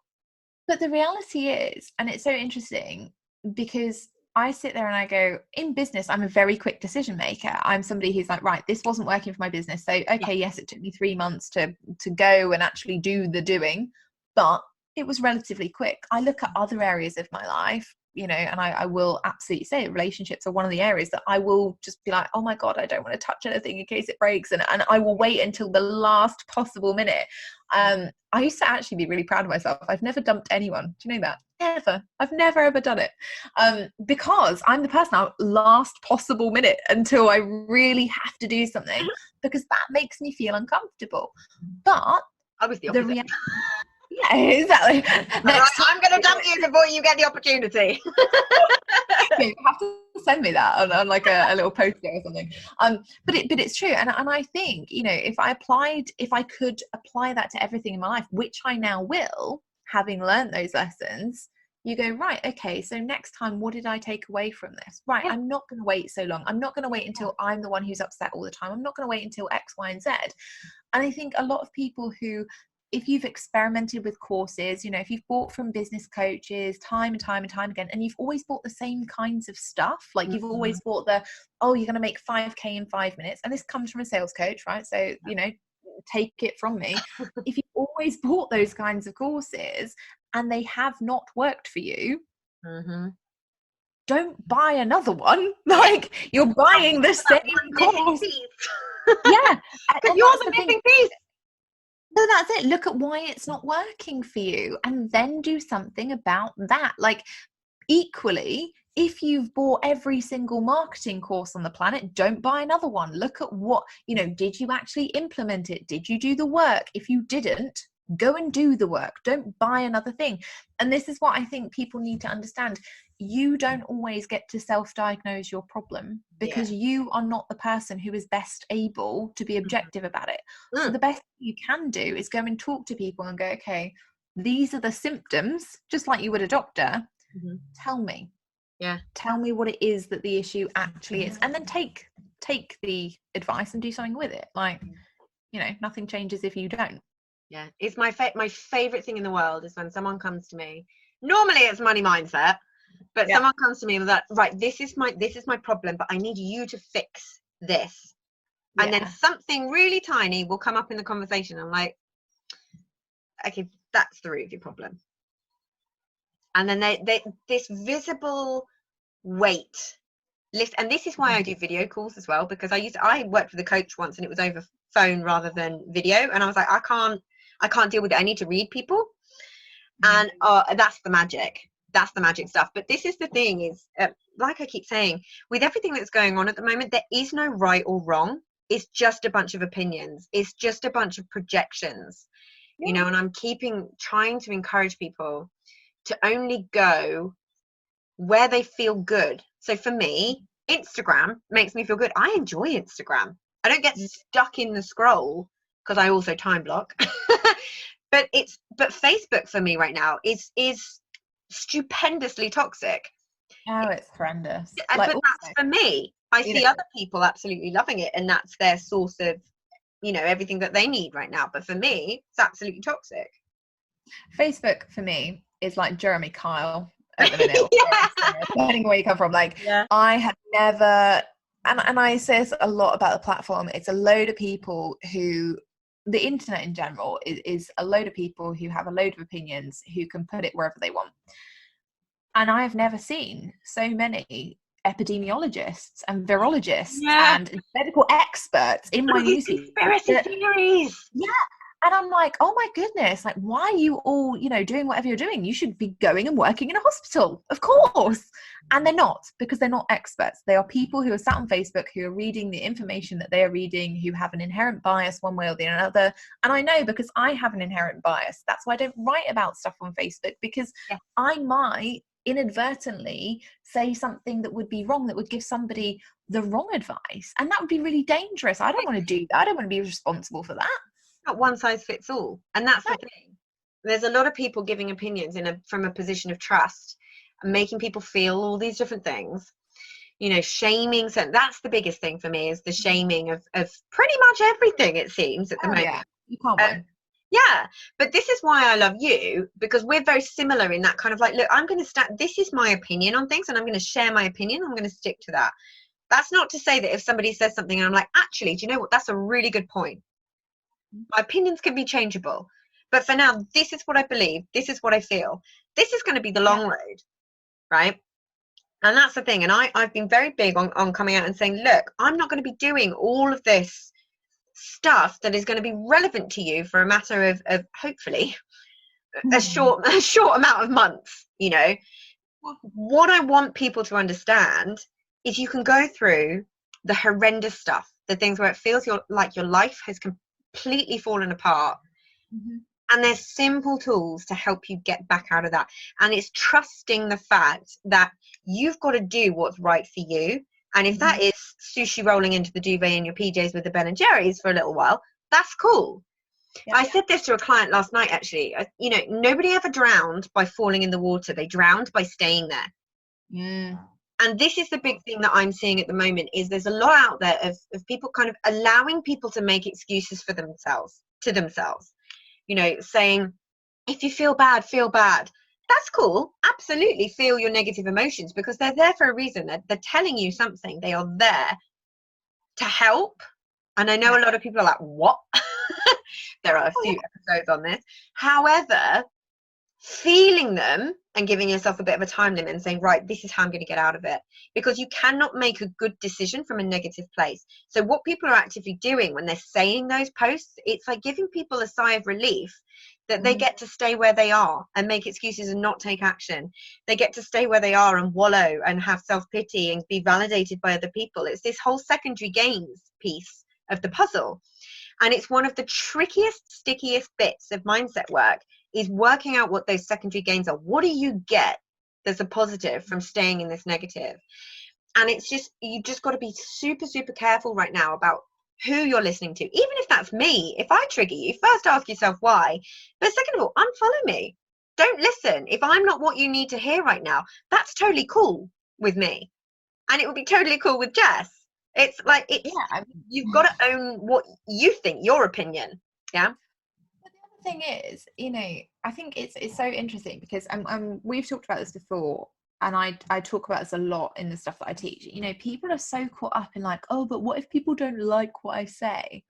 But the reality is, and it's so interesting, because I sit there and I go, in business, I'm a very quick decision maker. I'm somebody who's like, right, this wasn't working for my business. So, okay, yes, it took me 3 months to go and actually do the doing, but it was relatively quick. I look at other areas of my life, you know, and I will absolutely say relationships are one of the areas that I will just be like, oh my God, I don't want to touch anything in case it breaks. And I will wait until the last possible minute. I used to actually be really proud of myself. I've never dumped anyone. Do you know that? Never. I've never ever done it. Because I'm the person out last possible minute until I really have to do something, because that makes me feel uncomfortable. But I was the opposite. Yeah, exactly. Right, I'm going to dump you before you get the opportunity. You have to send me that on like a little poster or something. But it's true, and I think, you know, if I could apply that to everything in my life, which I now will, having learned those lessons, you go, right, okay, so next time, what did I take away from this? Right, I'm not going to wait so long. I'm not going to wait until I'm the one who's upset all the time. I'm not going to wait until X, Y, and Z. And I think a lot of people who, if you've experimented with courses, you know, if you've bought from business coaches time and time and time again, and you've always bought the same kinds of stuff, like you've always bought you're going to make 5K in 5 minutes. And this comes from a sales coach, right? So, you know, take it from me. If you've always bought those kinds of courses and they have not worked for you, don't buy another one. Like, you're buying the same course. Yeah. But you're the missing piece. So that's it. Look at why it's not working for you, and then do something about that. Like, equally, if you've bought every single marketing course on the planet, don't buy another one. Look at what, you know, did you actually implement it? Did you do the work? If you didn't, go and do the work. Don't buy another thing. And this is what I think people need to understand. You don't always get to self-diagnose your problem, because you are not the person who is best able to be objective about it. So the best thing you can do is go and talk to people and go, okay, these are the symptoms, just like you would a doctor. Tell me. Tell me what it is that the issue actually is, and then take the advice and do something with it. Like, you know, nothing changes if you don't. Yeah, it's my favorite thing in the world is when someone comes to me. Normally it's money mindset, but someone comes to me with that, right, this is my problem, but I need you to fix this. And then something really tiny will come up in the conversation. I'm like, okay, that's the root of your problem. And then they this visible weight lift. And this is why I do video calls as well, because I worked with a coach once and it was over phone rather than video, and I was like, I can't deal with it. I need to read people. And that's the magic stuff. But this is the thing is, like I keep saying, with everything that's going on at the moment, there is no right or wrong. It's just a bunch of opinions. It's just a bunch of projections, you know, and I'm trying to encourage people to only go where they feel good. So for me, Instagram makes me feel good. I enjoy Instagram. I don't get stuck in the scroll, because I also time block. But Facebook for me right now is stupendously toxic. Oh, it's horrendous. But Like, that's for me. I see other people absolutely loving it, and that's their source of, everything that they need right now. But for me, it's absolutely toxic. Facebook for me is like Jeremy Kyle at the minute. Depending on where you come from. Like, I have never, and I say this a lot about the platform, it's a load of people who, the internet in general is a load of people who have a load of opinions who can put it wherever they want. And I have never seen so many epidemiologists and virologists and medical experts in my newsfeed. Conspiracy theories. Yeah. And I'm like, oh my goodness, like, why are you all, doing whatever you're doing? You should be going and working in a hospital, of course. And they're not, because they're not experts. They are people who are sat on Facebook, who are reading the information that they are reading, who have an inherent bias one way or the other. And I know, because I have an inherent bias. That's why I don't write about stuff on Facebook, because I might inadvertently say something that would be wrong, that would give somebody the wrong advice. And that would be really dangerous. I don't want to do that. I don't want to be responsible for that. Not one size fits all, and that's the thing. There's a lot of people giving opinions from a position of trust and making people feel all these different things, shaming. So that's the biggest thing for me, is the shaming of pretty much everything, it seems, at the moment. You can't win. But this is why I love you, because we're very similar in that kind of like, look, I'm going to stand, this is my opinion on things, and I'm going to share my opinion. I'm going to stick to that. That's not to say that if somebody says something and I'm like, actually, do you know what, that's a really good point. My opinions can be changeable, but for now, this is what I believe. This is what I feel. This is going to be the long road, right? And that's the thing. And I've been very big on coming out and saying, look, I'm not going to be doing all of this stuff that is going to be relevant to you for a matter of hopefully a short amount of months. What I want people to understand is you can go through the horrendous stuff, the things where it feels like your life has completely fallen apart, and there's simple tools to help you get back out of that. And it's trusting the fact that you've got to do what's right for you, and if that is sushi rolling into the duvet in your PJs with the Ben and Jerry's for a little while, that's cool. I said this to a client last night, actually. Nobody ever drowned by falling in the water. They drowned by staying there. And this is the big thing that I'm seeing at the moment, is there's a lot out there of people kind of allowing people to make excuses for themselves, saying, if you feel bad, feel bad. That's cool. Absolutely feel your negative emotions, because they're there for a reason. They're telling you something. They are there to help. And I know a lot of people are like, what? There are a few episodes on this. However, feeling them and giving yourself a bit of a time limit and saying, right, this is how I'm going to get out of it, because you cannot make a good decision from a negative place. So what people are actively doing when they're saying those posts, it's like giving people a sigh of relief that they get to stay where they are and make excuses and not take action. They get to stay where they are and wallow and have self-pity and be validated by other people. It's this whole secondary gains piece of the puzzle. And it's one of the trickiest, stickiest bits of mindset work, is working out what those secondary gains are. What do you get there's a positive from staying in this negative? And it's just, you just got to be super, super careful right now about who you're listening to. Even if that's me, if I trigger you, first ask yourself why. But second of all, unfollow me. Don't listen. If I'm not what you need to hear right now, that's totally cool with me. And it would be totally cool with Jess. It's like, you've got to own what you think, your opinion. Yeah. But the other thing is, I think it's so interesting, because we've talked about this before, and I talk about this a lot in the stuff that I teach. People are so caught up in like, oh, but what if people don't like what I say?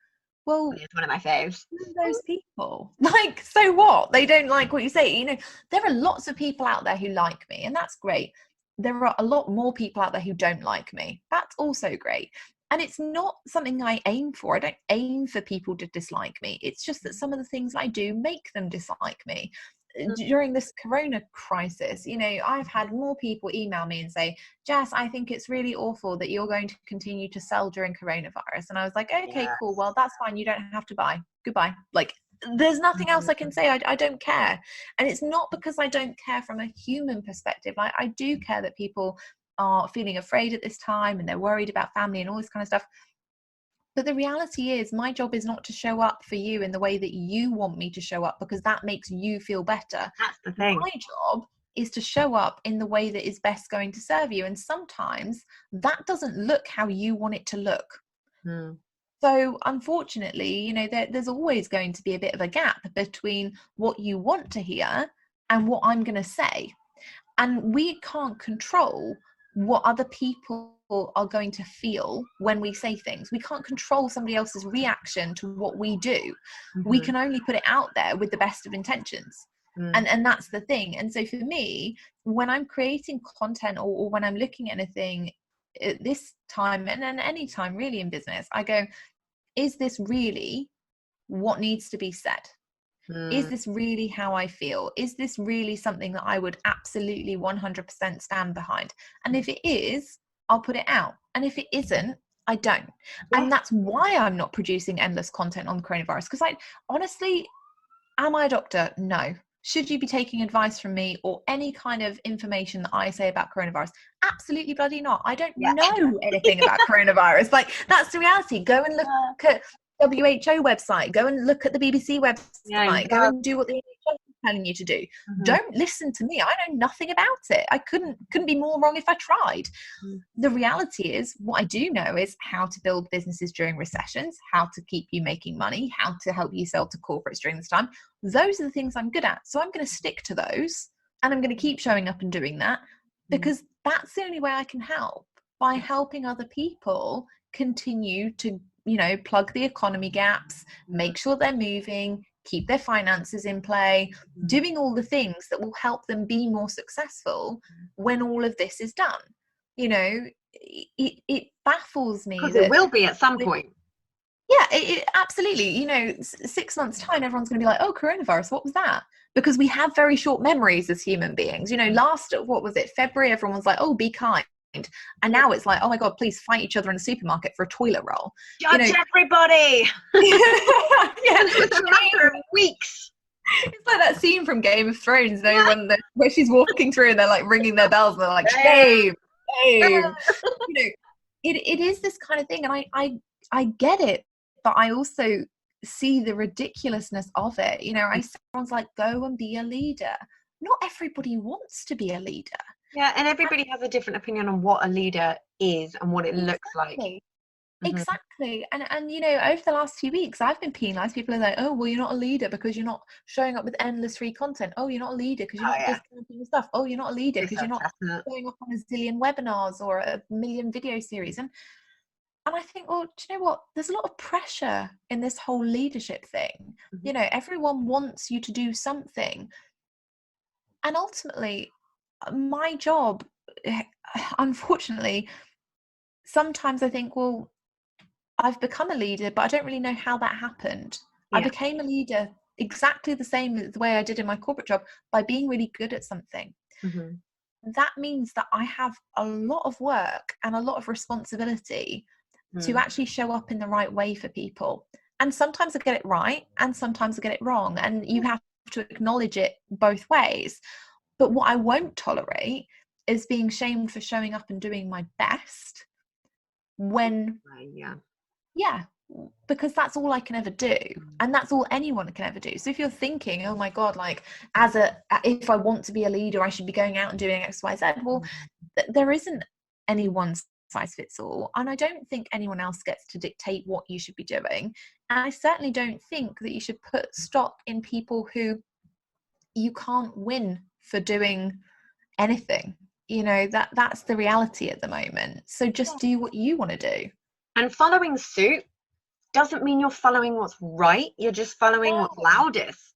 Well, it's one of my faves. Those people, like, so what? They don't like what you say. There are lots of people out there who like me, and that's great. There are a lot more people out there who don't like me. That's also great. And it's not something I aim for. I don't aim for people to dislike me. It's just that some of the things I do make them dislike me. During this corona crisis, I've had more people email me and say, Jess, I think it's really awful that you're going to continue to sell during coronavirus. And I was like, okay, cool. Well, that's fine. You don't have to buy. Goodbye. Like, there's nothing else I can say. I don't care. And it's not because I don't care from a human perspective. I do care that people are feeling afraid at this time and they're worried about family and all this kind of stuff. But the reality is, my job is not to show up for you in the way that you want me to show up, because that makes you feel better. That's the thing. My job is to show up in the way that is best going to serve you. And sometimes that doesn't look how you want it to look. So unfortunately, you know, there's always going to be a bit of a gap between what you want to hear and what I'm going to say. And we can't control what other people are going to feel when we say things. We can't control somebody else's reaction to what we do. We can only put it out there with the best of intentions. And that's the thing. And so for me, when I'm creating content or when I'm looking at anything at this time and any time really in business, I go, is this really what needs to be said? Is this really how I feel? Is this really something that I would absolutely 100% stand behind? And if it is, I'll put it out. And if it isn't, I don't. And that's why I'm not producing endless content on coronavirus. Because I honestly, am I a doctor? No. Should you be taking advice from me or any kind of information that I say about coronavirus? Absolutely bloody not. I don't know anything about coronavirus. Like, that's the reality. Go and look at WHO website, go and look at the BBC website, go and do what the NHS is telling you to do. Don't listen to me. I know nothing about it. I couldn't be more wrong if I tried. The reality is, what I do know is how to build businesses during recessions, how to keep you making money, how to help you sell to corporates during this time. Those are the things I'm good at. So I'm going to stick to those, and I'm going to keep showing up and doing that, because that's the only way I can help, by helping other people continue to, you know, plug the economy gaps, make sure they're moving, keep their finances in play, doing all the things that will help them be more successful when all of this is done. You know, it baffles me. Because it will be at some point. Yeah, it absolutely. You know, 6 months' time, everyone's going to be like, oh, coronavirus, what was that? Because we have very short memories as human beings. You know, February, everyone was like, oh, be kind. And now it's like, oh my God, please fight each other in the supermarket for a toilet roll. Judge everybody. It's a matter of weeks. It's like that scene from Game of Thrones, you know, where she's walking through and they're like ringing their bells and they're like, shame. You know, it is this kind of thing, and I get it, but I also see the ridiculousness of it. You know, everyone's like, go and be a leader. Not everybody wants to be a leader. Yeah, and everybody has a different opinion on what a leader is and what it looks like. Exactly. And you know, over the last few weeks, I've been penalised. People are like, oh, well, you're not a leader because you're not showing up with endless free content. Oh, you're not a leader because you're not discounting your stuff. Oh, you're not a leader because you're not showing up on a zillion webinars or a million video series. And I think, well, do you know what? There's a lot of pressure in this whole leadership thing. You know, everyone wants you to do something. And ultimately, my job, unfortunately, sometimes I think, well, I've become a leader, but I don't really know how that happened. I became a leader exactly the same as the way I did in my corporate job, by being really good at something. That means that I have a lot of work and a lot of responsibility to actually show up in the right way for people. And sometimes I get it right and sometimes I get it wrong. And you have to acknowledge it both ways. But what I won't tolerate is being shamed for showing up and doing my best when, because that's all I can ever do. And that's all anyone can ever do. So if you're thinking, oh my God, like if I want to be a leader, I should be going out and doing X, Y, Z. Well, there isn't any one size fits all. And I don't think anyone else gets to dictate what you should be doing. And I certainly don't think that you should put stock in people who you can't win for doing anything. You know, that's the reality at the moment. So just do what you want to do. And following suit doesn't mean you're following what's right. You're just following what's loudest.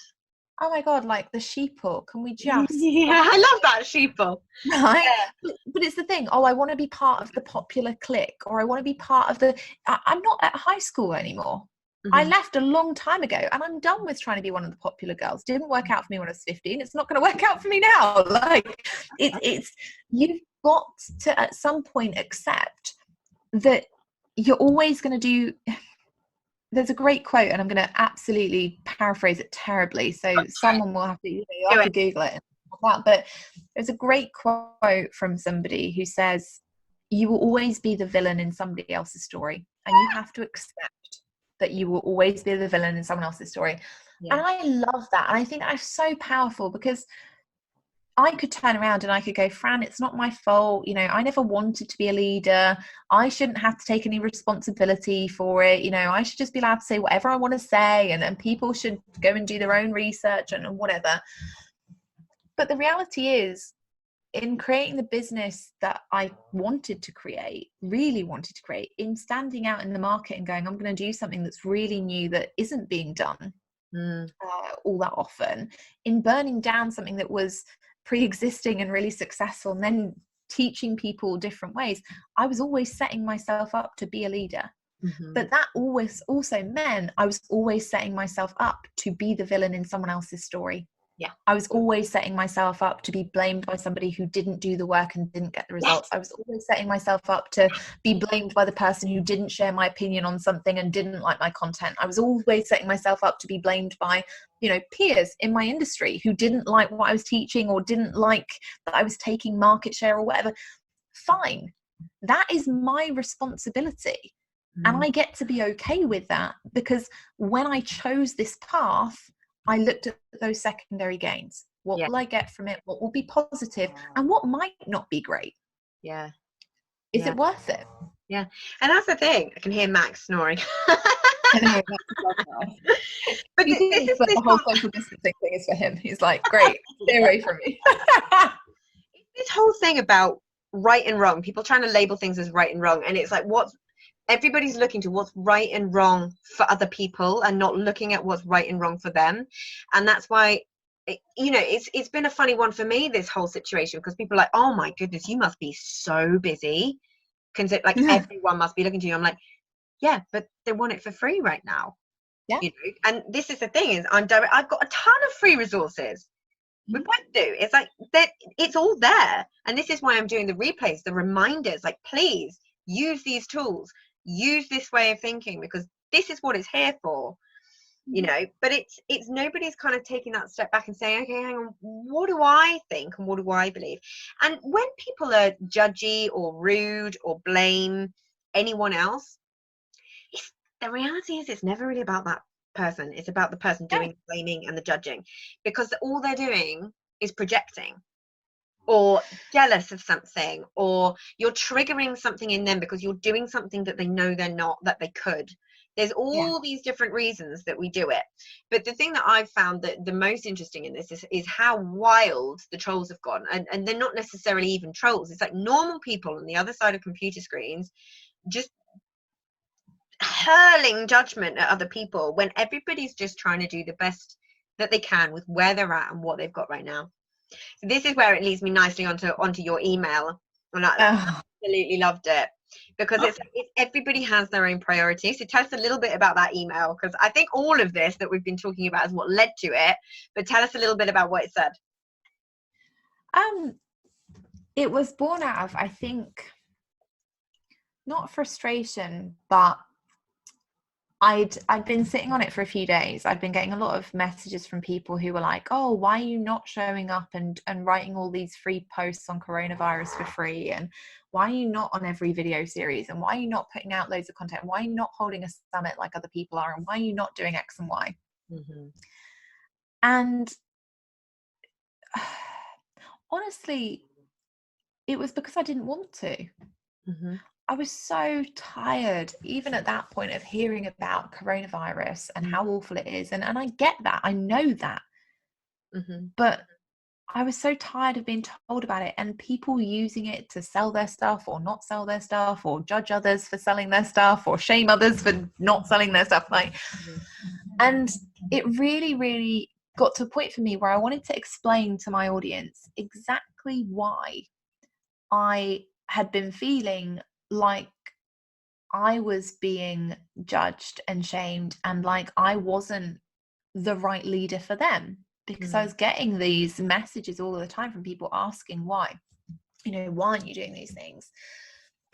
Oh my God, like the sheeple. Can we just... I love that sheeple. Right? But it's the thing. Oh, I want to be part of the popular clique, or I want to be part of the... I'm not at high school anymore. I left a long time ago, and I'm done with trying to be one of the popular girls. Didn't work out for me when I was 15. It's not going to work out for me now. Like, it's you've got to at some point accept that you're always going to do. There's a great quote, and I'm going to absolutely paraphrase it terribly, so someone will have to, Google it and that. But there's a great quote from somebody who says, "You will always be the villain in somebody else's story, and you have to accept that you will always be the villain in someone else's story." And I love that. And I think that's so powerful, because I could turn around and I could go, Fran, it's not my fault. You know, I never wanted to be a leader. I shouldn't have to take any responsibility for it. You know, I should just be allowed to say whatever I want to say, and people should go and do their own research and whatever. But the reality is, in creating the business that I wanted to create, really wanted to create, in standing out in the market and going, I'm going to do something that's really new that isn't being done all that often, in burning down something that was pre-existing and really successful, and then teaching people different ways, I was always setting myself up to be a leader. But that always also meant I was always setting myself up to be the villain in someone else's story. Yeah. I was always setting myself up to be blamed by somebody who didn't do the work and didn't get the results. I was always setting myself up to be blamed by the person who didn't share my opinion on something and didn't like my content. I was always setting myself up to be blamed by, you know, peers in my industry who didn't like what I was teaching or didn't like that I was taking market share or whatever. Fine. That is my responsibility. And I get to be okay with that, because when I chose this path, I looked at those secondary gains. What will I get from it? What will be positive? And what might not be great? Yeah. Is it worth it? Yeah. And that's the thing. I can hear Max snoring. I know, but this is the whole social distancing thing is for him. He's like, great, stay away from me. This whole thing about right and wrong, people trying to label things as right and wrong. And it's like, everybody's looking to what's right and wrong for other people and not looking at what's right and wrong for them. And that's why, it's been a funny one for me, this whole situation, because people are like, oh my goodness, you must be so busy. Everyone must be looking to you. I'm like, yeah, but they want it for free right now. Yeah. And this is the thing is, I've got a ton of free resources. We both do. It's like that. It's all there. And this is why I'm doing the replays, the reminders, like, please use these tools. Use this way of thinking, because this is what it's here for, but it's nobody's kind of taking that step back and saying, okay, hang on, what do I think and what do I believe? And when people are judgy or rude or blame anyone else, the reality is it's never really about that person. It's about the person doing the blaming and the judging, because all they're doing is projecting, or jealous of something, or you're triggering something in them because you're doing something that they know they're not, that they could. There's all these different reasons that we do it. But the thing that I've found that the most interesting in this is how wild the trolls have gone. And they're not necessarily even trolls. It's like normal people on the other side of computer screens just hurling judgment at other people when everybody's just trying to do the best that they can with where they're at and what they've got right now. So this is where it leads me nicely onto your email, and I absolutely loved it, because it's everybody has their own priorities. So tell us a little bit about that email, because I think all of this that we've been talking about is what led to it, but tell us a little bit about what it said. It was born out of, I think, not frustration, but I'd been sitting on it for a few days. I'd been getting a lot of messages from people who were like, oh, why are you not showing up and writing all these free posts on coronavirus for free? And why are you not on every video series? And why are you not putting out loads of content? Why are you not holding a summit like other people are? And why are you not doing X and Y? And honestly, it was because I didn't want to. I was so tired, even at that point, of hearing about coronavirus and how awful it is. And I get that. I know that. But I was so tired of being told about it and people using it to sell their stuff or not sell their stuff, or judge others for selling their stuff, or shame others for not selling their stuff. And it really, really got to a point for me where I wanted to explain to my audience exactly why I had been feeling like I was being judged and shamed, and like I wasn't the right leader for them, because I was getting these messages all the time from people asking why aren't you doing these things?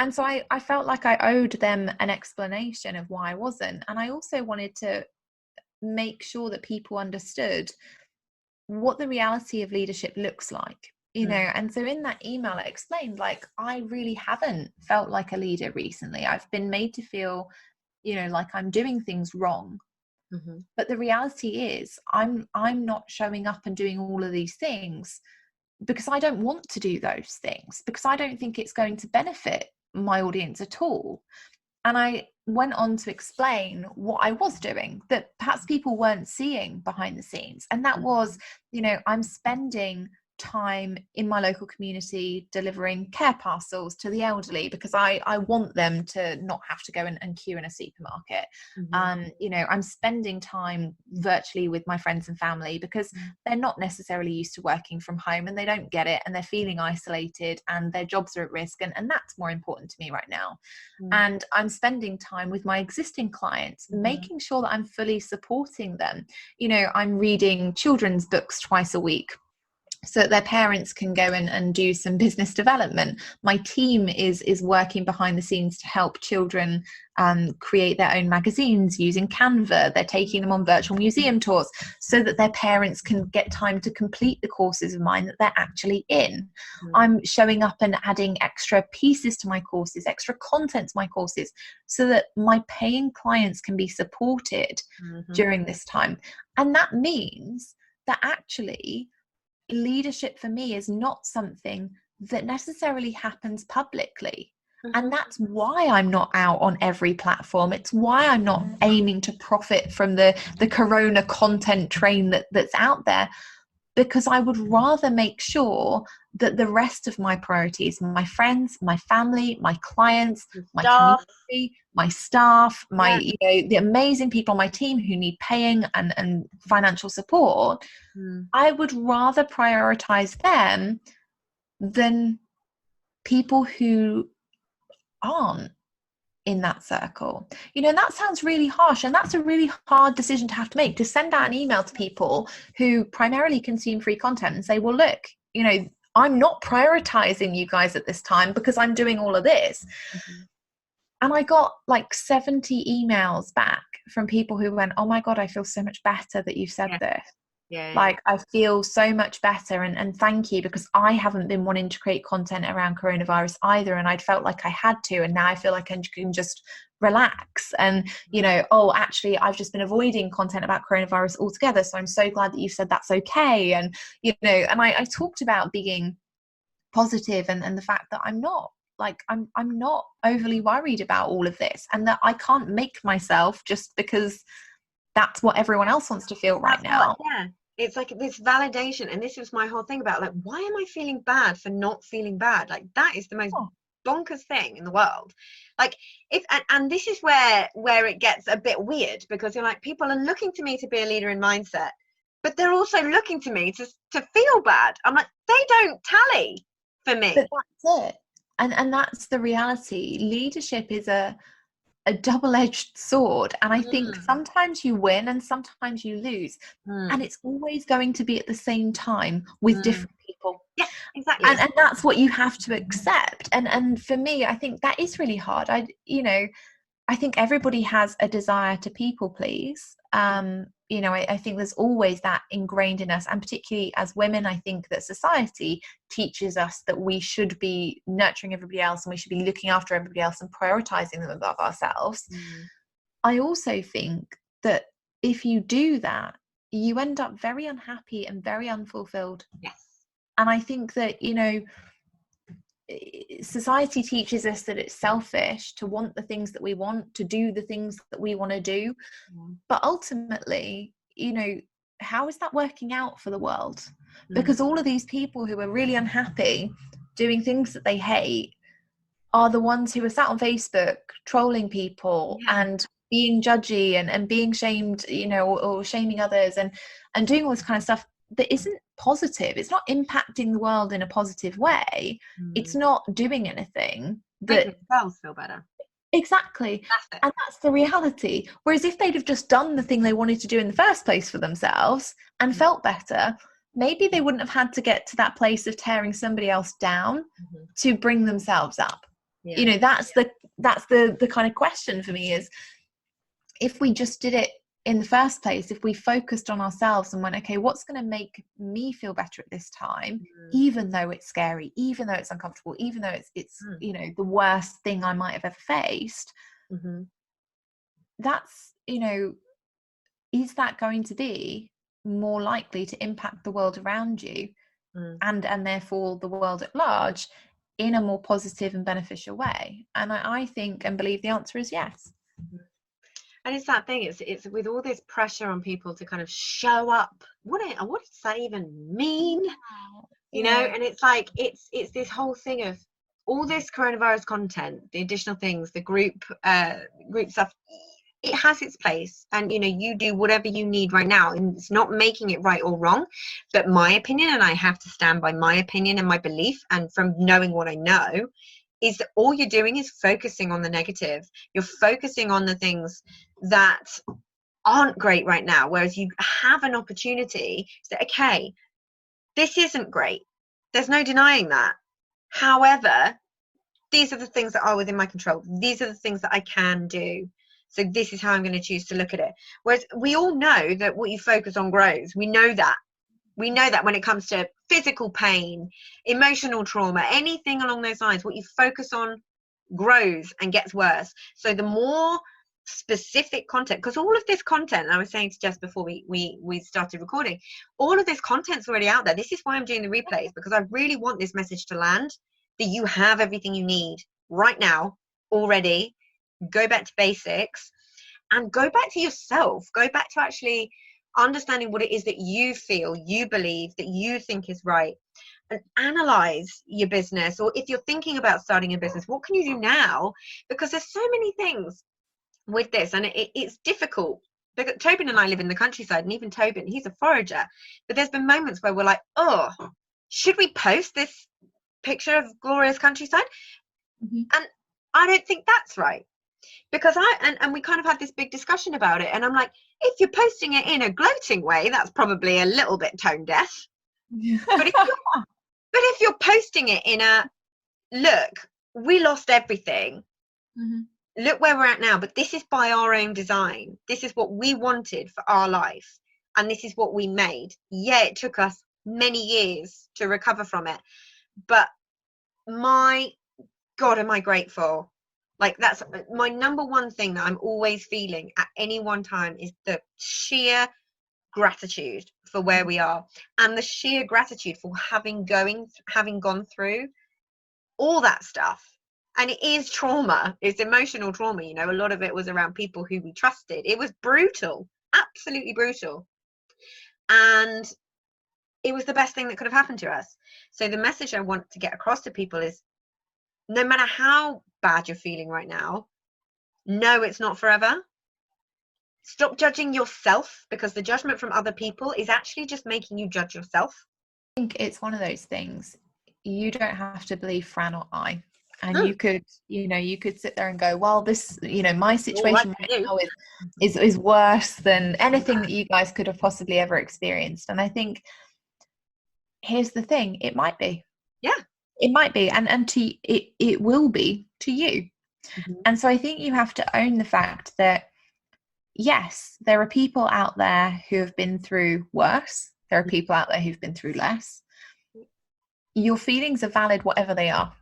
And so I felt like I owed them an explanation of why I wasn't. And I also wanted to make sure that people understood what the reality of leadership looks like. And so in that email I explained, like, I really haven't felt like a leader recently. I've been made to feel like I'm doing things wrong, but the reality is I'm not showing up and doing all of these things because I don't want to do those things, because I don't think it's going to benefit my audience at all. And I went on to explain what I was doing that perhaps people weren't seeing behind the scenes. And that was, I'm spending time in my local community delivering care parcels to the elderly, because I want them to not have to go and queue in a supermarket. I'm spending time virtually with my friends and family, because they're not necessarily used to working from home and they don't get it, and they're feeling isolated and their jobs are at risk, and that's more important to me right now. And I'm spending time with my existing clients, making sure that I'm fully supporting them. I'm reading children's books twice a week so that their parents can go and do some business development. My team is working behind the scenes to help children create their own magazines using Canva. They're taking them on virtual museum tours so that their parents can get time to complete the courses of mine that they're actually in. I'm showing up and adding extra pieces to my courses, extra content to my courses, so that my paying clients can be supported during this time. And that means that actually leadership for me is not something that necessarily happens publicly. And that's why I'm not out on every platform. It's why I'm not aiming to profit from the corona content train that's out there, because I would rather make sure that the rest of my priorities, my friends, my family, my clients, my community, my staff, the amazing people on my team who need paying and financial support, I would rather prioritize them than people who aren't in that circle. That sounds really harsh, and that's a really hard decision to have to make, to send out an email to people who primarily consume free content and say, well, look, I'm not prioritizing you guys at this time because I'm doing all of this. And I got like 70 emails back from people who went, oh my God, I feel so much better that you've said this. Like, I feel so much better, and thank you, because I haven't been wanting to create content around coronavirus either, and I'd felt like I had to, and now I feel like I can just relax. And actually I've just been avoiding content about coronavirus altogether, so I'm so glad that you said that's okay. And and I talked about being positive and the fact that I'm not overly worried about all of this, and that I can't make myself just because that's what everyone else wants to feel right now. It's like this validation, and this was my whole thing about, like, why am I feeling bad for not feeling bad? Like, that is the most bonkers thing in the world. Like, and this is where it gets a bit weird, because you're like, people are looking to me to be a leader in mindset, but they're also looking to me to feel bad. I'm like, they don't tally for me. But that's it, and that's the reality. Leadership is a double-edged sword, and I think sometimes you win and sometimes you lose, and it's always going to be at the same time with different people. Yeah, exactly. And that's what you have to accept. And for me, I think that is really hard. I think everybody has a desire to people please. I think there's always that ingrained in us, and particularly as women, I think that society teaches us that we should be nurturing everybody else, and we should be looking after everybody else and prioritizing them above ourselves. I also think that if you do that, you end up very unhappy and very unfulfilled. Yes. And I think that society teaches us that it's selfish to want the things that we want, to do the things that we want to do. But ultimately, how is that working out for the world? Because all of these people who are really unhappy doing things that they hate are the ones who are sat on Facebook trolling people and being judgy and being shamed, or shaming others and doing all this kind of stuff that isn't positive. It's not impacting the world in a positive way. It's not doing anything that makes themselves feel better. Exactly. And that's the reality. Whereas if they'd have just done the thing they wanted to do in the first place for themselves and felt better, maybe they wouldn't have had to get to that place of tearing somebody else down to bring themselves up. That's the kind of question for me, is if we just did it in the first place, if we focused on ourselves and went, okay, what's going to make me feel better at this time, even though it's scary, even though it's uncomfortable, even though it's the worst thing I might have ever faced, that's, is that going to be more likely to impact the world around you and therefore the world at large in a more positive and beneficial way? And I think and believe the answer is yes. And it's that thing, it's with all this pressure on people to kind of show up. What does that even mean? You know, and it's like it's this whole thing of all this coronavirus content, the additional things, the group stuff. It has its place, and you know, you do whatever you need right now, and it's not making it right or wrong. But my opinion, and I have to stand by my opinion and my belief, and from knowing what I know, is that all you're doing is focusing on the negative. You're focusing on the things that aren't great right now, whereas you have an opportunity to say, okay, this isn't great. There's no denying that. However, these are the things that are within my control. These are the things that I can do. So this is how I'm going to choose to look at it. Whereas we all know that what you focus on grows. We know that. We know that when it comes to physical pain, emotional trauma, anything along those lines, what you focus on grows and gets worse. So the more specific content, because all of this content, and I was saying to Jess before we started recording, all of this content's already out there. This is why I'm doing the replays, because I really want this message to land, that you have everything you need right now already. Go back to basics and go back to yourself. Go back to actually understanding what it is that you feel, you believe, that you think is right, and analyze your business. Or if you're thinking about starting a business, what can you do now? Because there's so many things with this, and it's difficult. Because Tobin and I live in the countryside, and even Tobin, he's a forager, but there's been moments where we're like, oh, should we post this picture of glorious countryside? And I don't think that's right, because and we kind of had this big discussion about it, and I'm like, if you're posting it in a gloating way, that's probably a little bit tone deaf. But if you're posting it in a, look, we lost everything, look where we're at now, but this is by our own design. This is what we wanted for our life, and this is what we made. Yeah, it took us many years to recover from it, but my God, am I grateful. Like, that's my number one thing that I'm always feeling at any one time, is the sheer gratitude for where we are, and the sheer gratitude for having gone through all that stuff. And it is trauma, it's emotional trauma. You know, a lot of it was around people who we trusted. It was brutal, absolutely brutal, and it was the best thing that could have happened to us. So the message I want to get across to people is, no matter how bad you're feeling right now, no, it's not forever. Stop judging yourself, because the judgment from other people is actually just making you judge yourself. I think it's one of those things. You don't have to believe Fran or I. And you could sit there and go, well, this, my situation right now is worse than anything that you guys could have possibly ever experienced. And I think, here's the thing, it might be. Yeah. It might be, and it will be to you. And so I think you have to own the fact that, yes, there are people out there who have been through worse. There are people out there who've been through less. Your feelings are valid, whatever they are.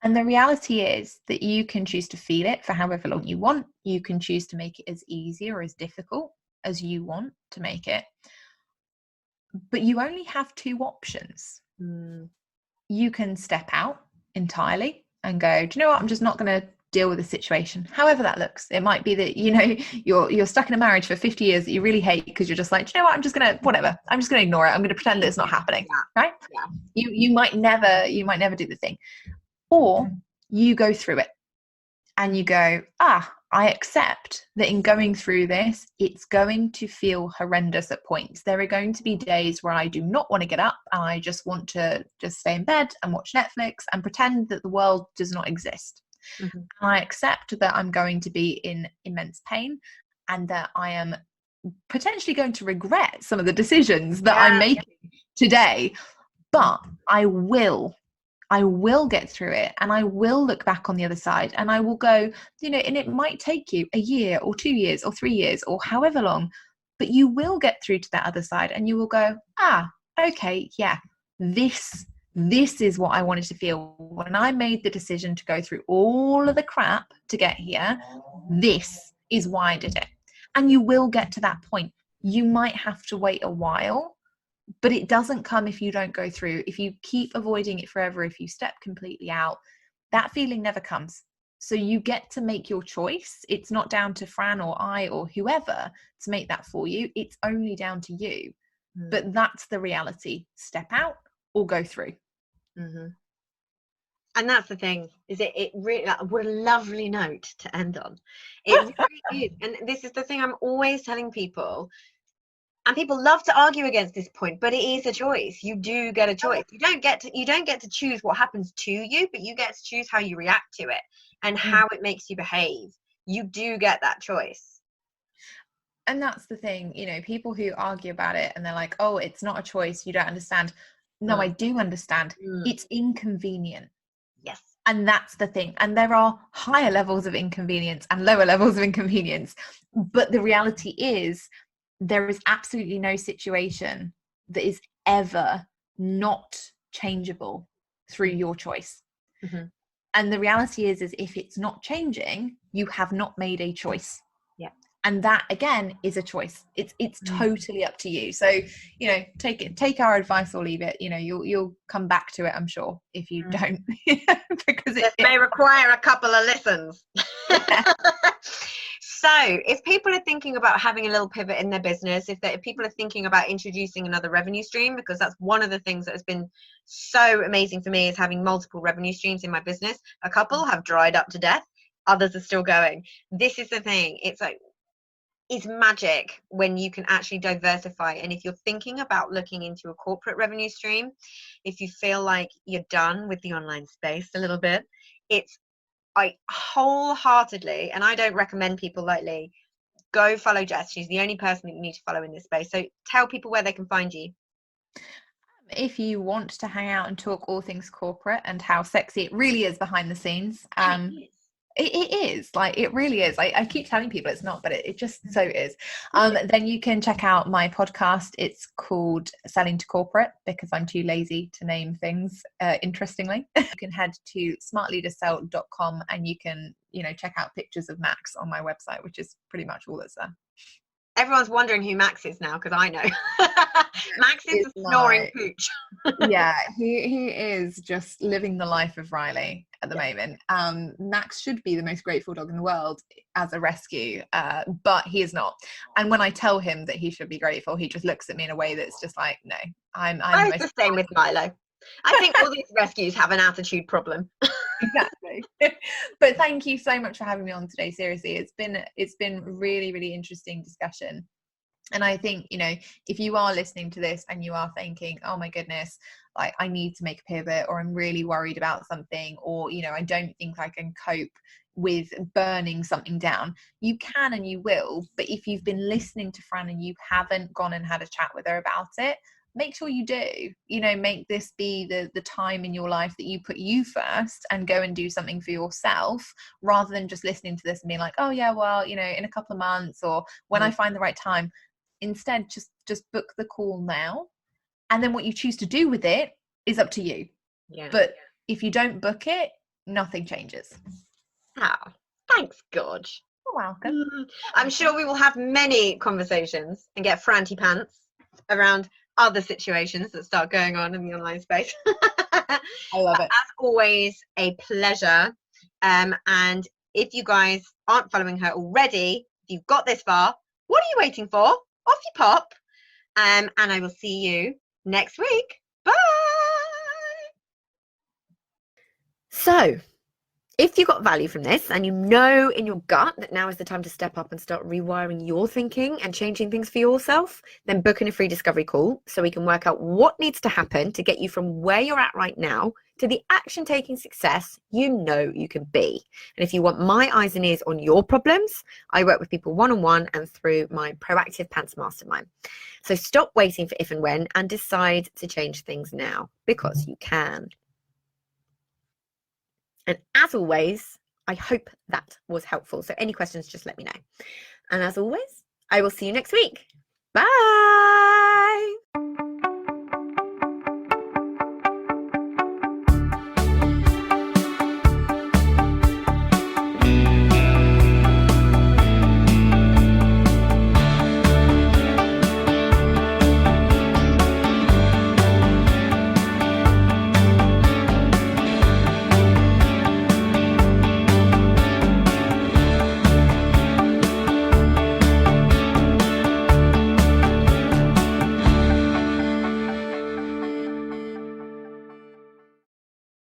And the reality is that you can choose to feel it for however long you want. You can choose to make it as easy or as difficult as you want to make it. But you only have two options. You can step out entirely and go, do you know what, I'm just not going to deal with the situation, however that looks. It might be that, you're stuck in a marriage for 50 years that you really hate, because you're just like, do you know what, I'm just going to ignore it. I'm going to pretend that it's not happening. Right? Yeah. You might never do the thing. Or you go through it and you go, I accept that in going through this, it's going to feel horrendous at points. There are going to be days where I do not want to get up, and I just want to just stay in bed and watch Netflix and pretend that the world does not exist. And I accept that I'm going to be in immense pain, and that I am potentially going to regret some of the decisions that I'm making today. But I will get through it, and I will look back on the other side, and I will go, and it might take you a year or 2 years or 3 years or however long, but you will get through to that other side, and you will go, okay, yeah, this is what I wanted to feel when I made the decision to go through all of the crap to get here. This is why I did it. And you will get to that point. You might have to wait a while, but it doesn't come if you don't go through. If you keep avoiding it forever, if you step completely out, that feeling never comes. So you get to make your choice. It's not down to Fran or I or whoever to make that for you. It's only down to you. But that's the reality. Step out or go through. Mm-hmm. And that's the thing, is it really, what a lovely note to end on. It really is. And this is the thing I'm always telling people. And people love to argue against this point, but it is a choice. You do get a choice. You don't get to choose what happens to you, but you get to choose how you react to it and how it makes you behave. You do get that choice. And that's the thing, you know, people who argue about it and they're like, oh, it's not a choice, you don't understand. No, I do understand. It's inconvenient. Yes. And that's the thing. And there are higher levels of inconvenience and lower levels of inconvenience. But the reality is, there is absolutely no situation that is ever not changeable through your choice. Mm-hmm. And the reality is if it's not changing, you have not made a choice. Yeah. And that again is a choice. It's totally up to you. So, you know, take our advice or leave it. You know, you'll come back to it, I'm sure, if you don't. Because it may require a couple of listens. So if people are thinking about having a little pivot in their business, if people are thinking about introducing another revenue stream, because that's one of the things that has been so amazing for me, is having multiple revenue streams in my business. A couple have dried up to death, others are still going. This is the thing. It's magic when you can actually diversify. And if you're thinking about looking into a corporate revenue stream, if you feel like you're done with the online space a little bit, I wholeheartedly, and I don't recommend people lightly, go follow Jess. She's the only person that you need to follow in this space. So tell people where they can find you. If you want to hang out and talk all things corporate and how sexy it really is behind the scenes, it is, like, it really is. I keep telling people it's not, but it just so is. Then you can check out my podcast. It's called Selling to Corporate, because I'm too lazy to name things interestingly. You can head to smartleadersell.com and you can, you know, check out pictures of Max on my website, which is pretty much all that's there. Everyone's wondering who Max is now, because I know. Max is a snoring pooch. Yeah, he is just living the life of Riley at the moment. Max should be the most grateful dog in the world as a rescue, but he is not. And when I tell him that he should be grateful, he just looks at me in a way that's just like, no, I'm the same with Milo. I think all these rescues have an attitude problem. Exactly. But thank you so much for having me on today. Seriously, it's been really, really interesting discussion. And I think, you know, if you are listening to this and you are thinking, oh my goodness, like, I need to make a pivot, or I'm really worried about something, or, you know, I don't think I can cope with burning something down, you can and you will. But if you've been listening to Fran and you haven't gone and had a chat with her about it, make sure you do. You know, make this be the time in your life that you put you first and go and do something for yourself, rather than just listening to this and being like, oh yeah, well, you know, in a couple of months, or when I find the right time. Instead, just book the call now, and then what you choose to do with it is up to you. But if you don't book it, nothing changes. Thanks, George. You're welcome. I'm sure we will have many conversations and get franty pants around other situations that start going on in the online space. I love it. As always, a pleasure. And if you guys aren't following her already, if you've got this far, what are you waiting for? Off you pop. And I will see you next week. Bye. So, if you got value from this and you know in your gut that now is the time to step up and start rewiring your thinking and changing things for yourself, then book in a free discovery call so we can work out what needs to happen to get you from where you're at right now to the action-taking success you know you can be. And if you want my eyes and ears on your problems, I work with people one-on-one and through my Proactive Pants Mastermind. So stop waiting for if and when and decide to change things now, because you can. And as always, I hope that was helpful. So any questions, just let me know. And as always, I will see you next week. Bye.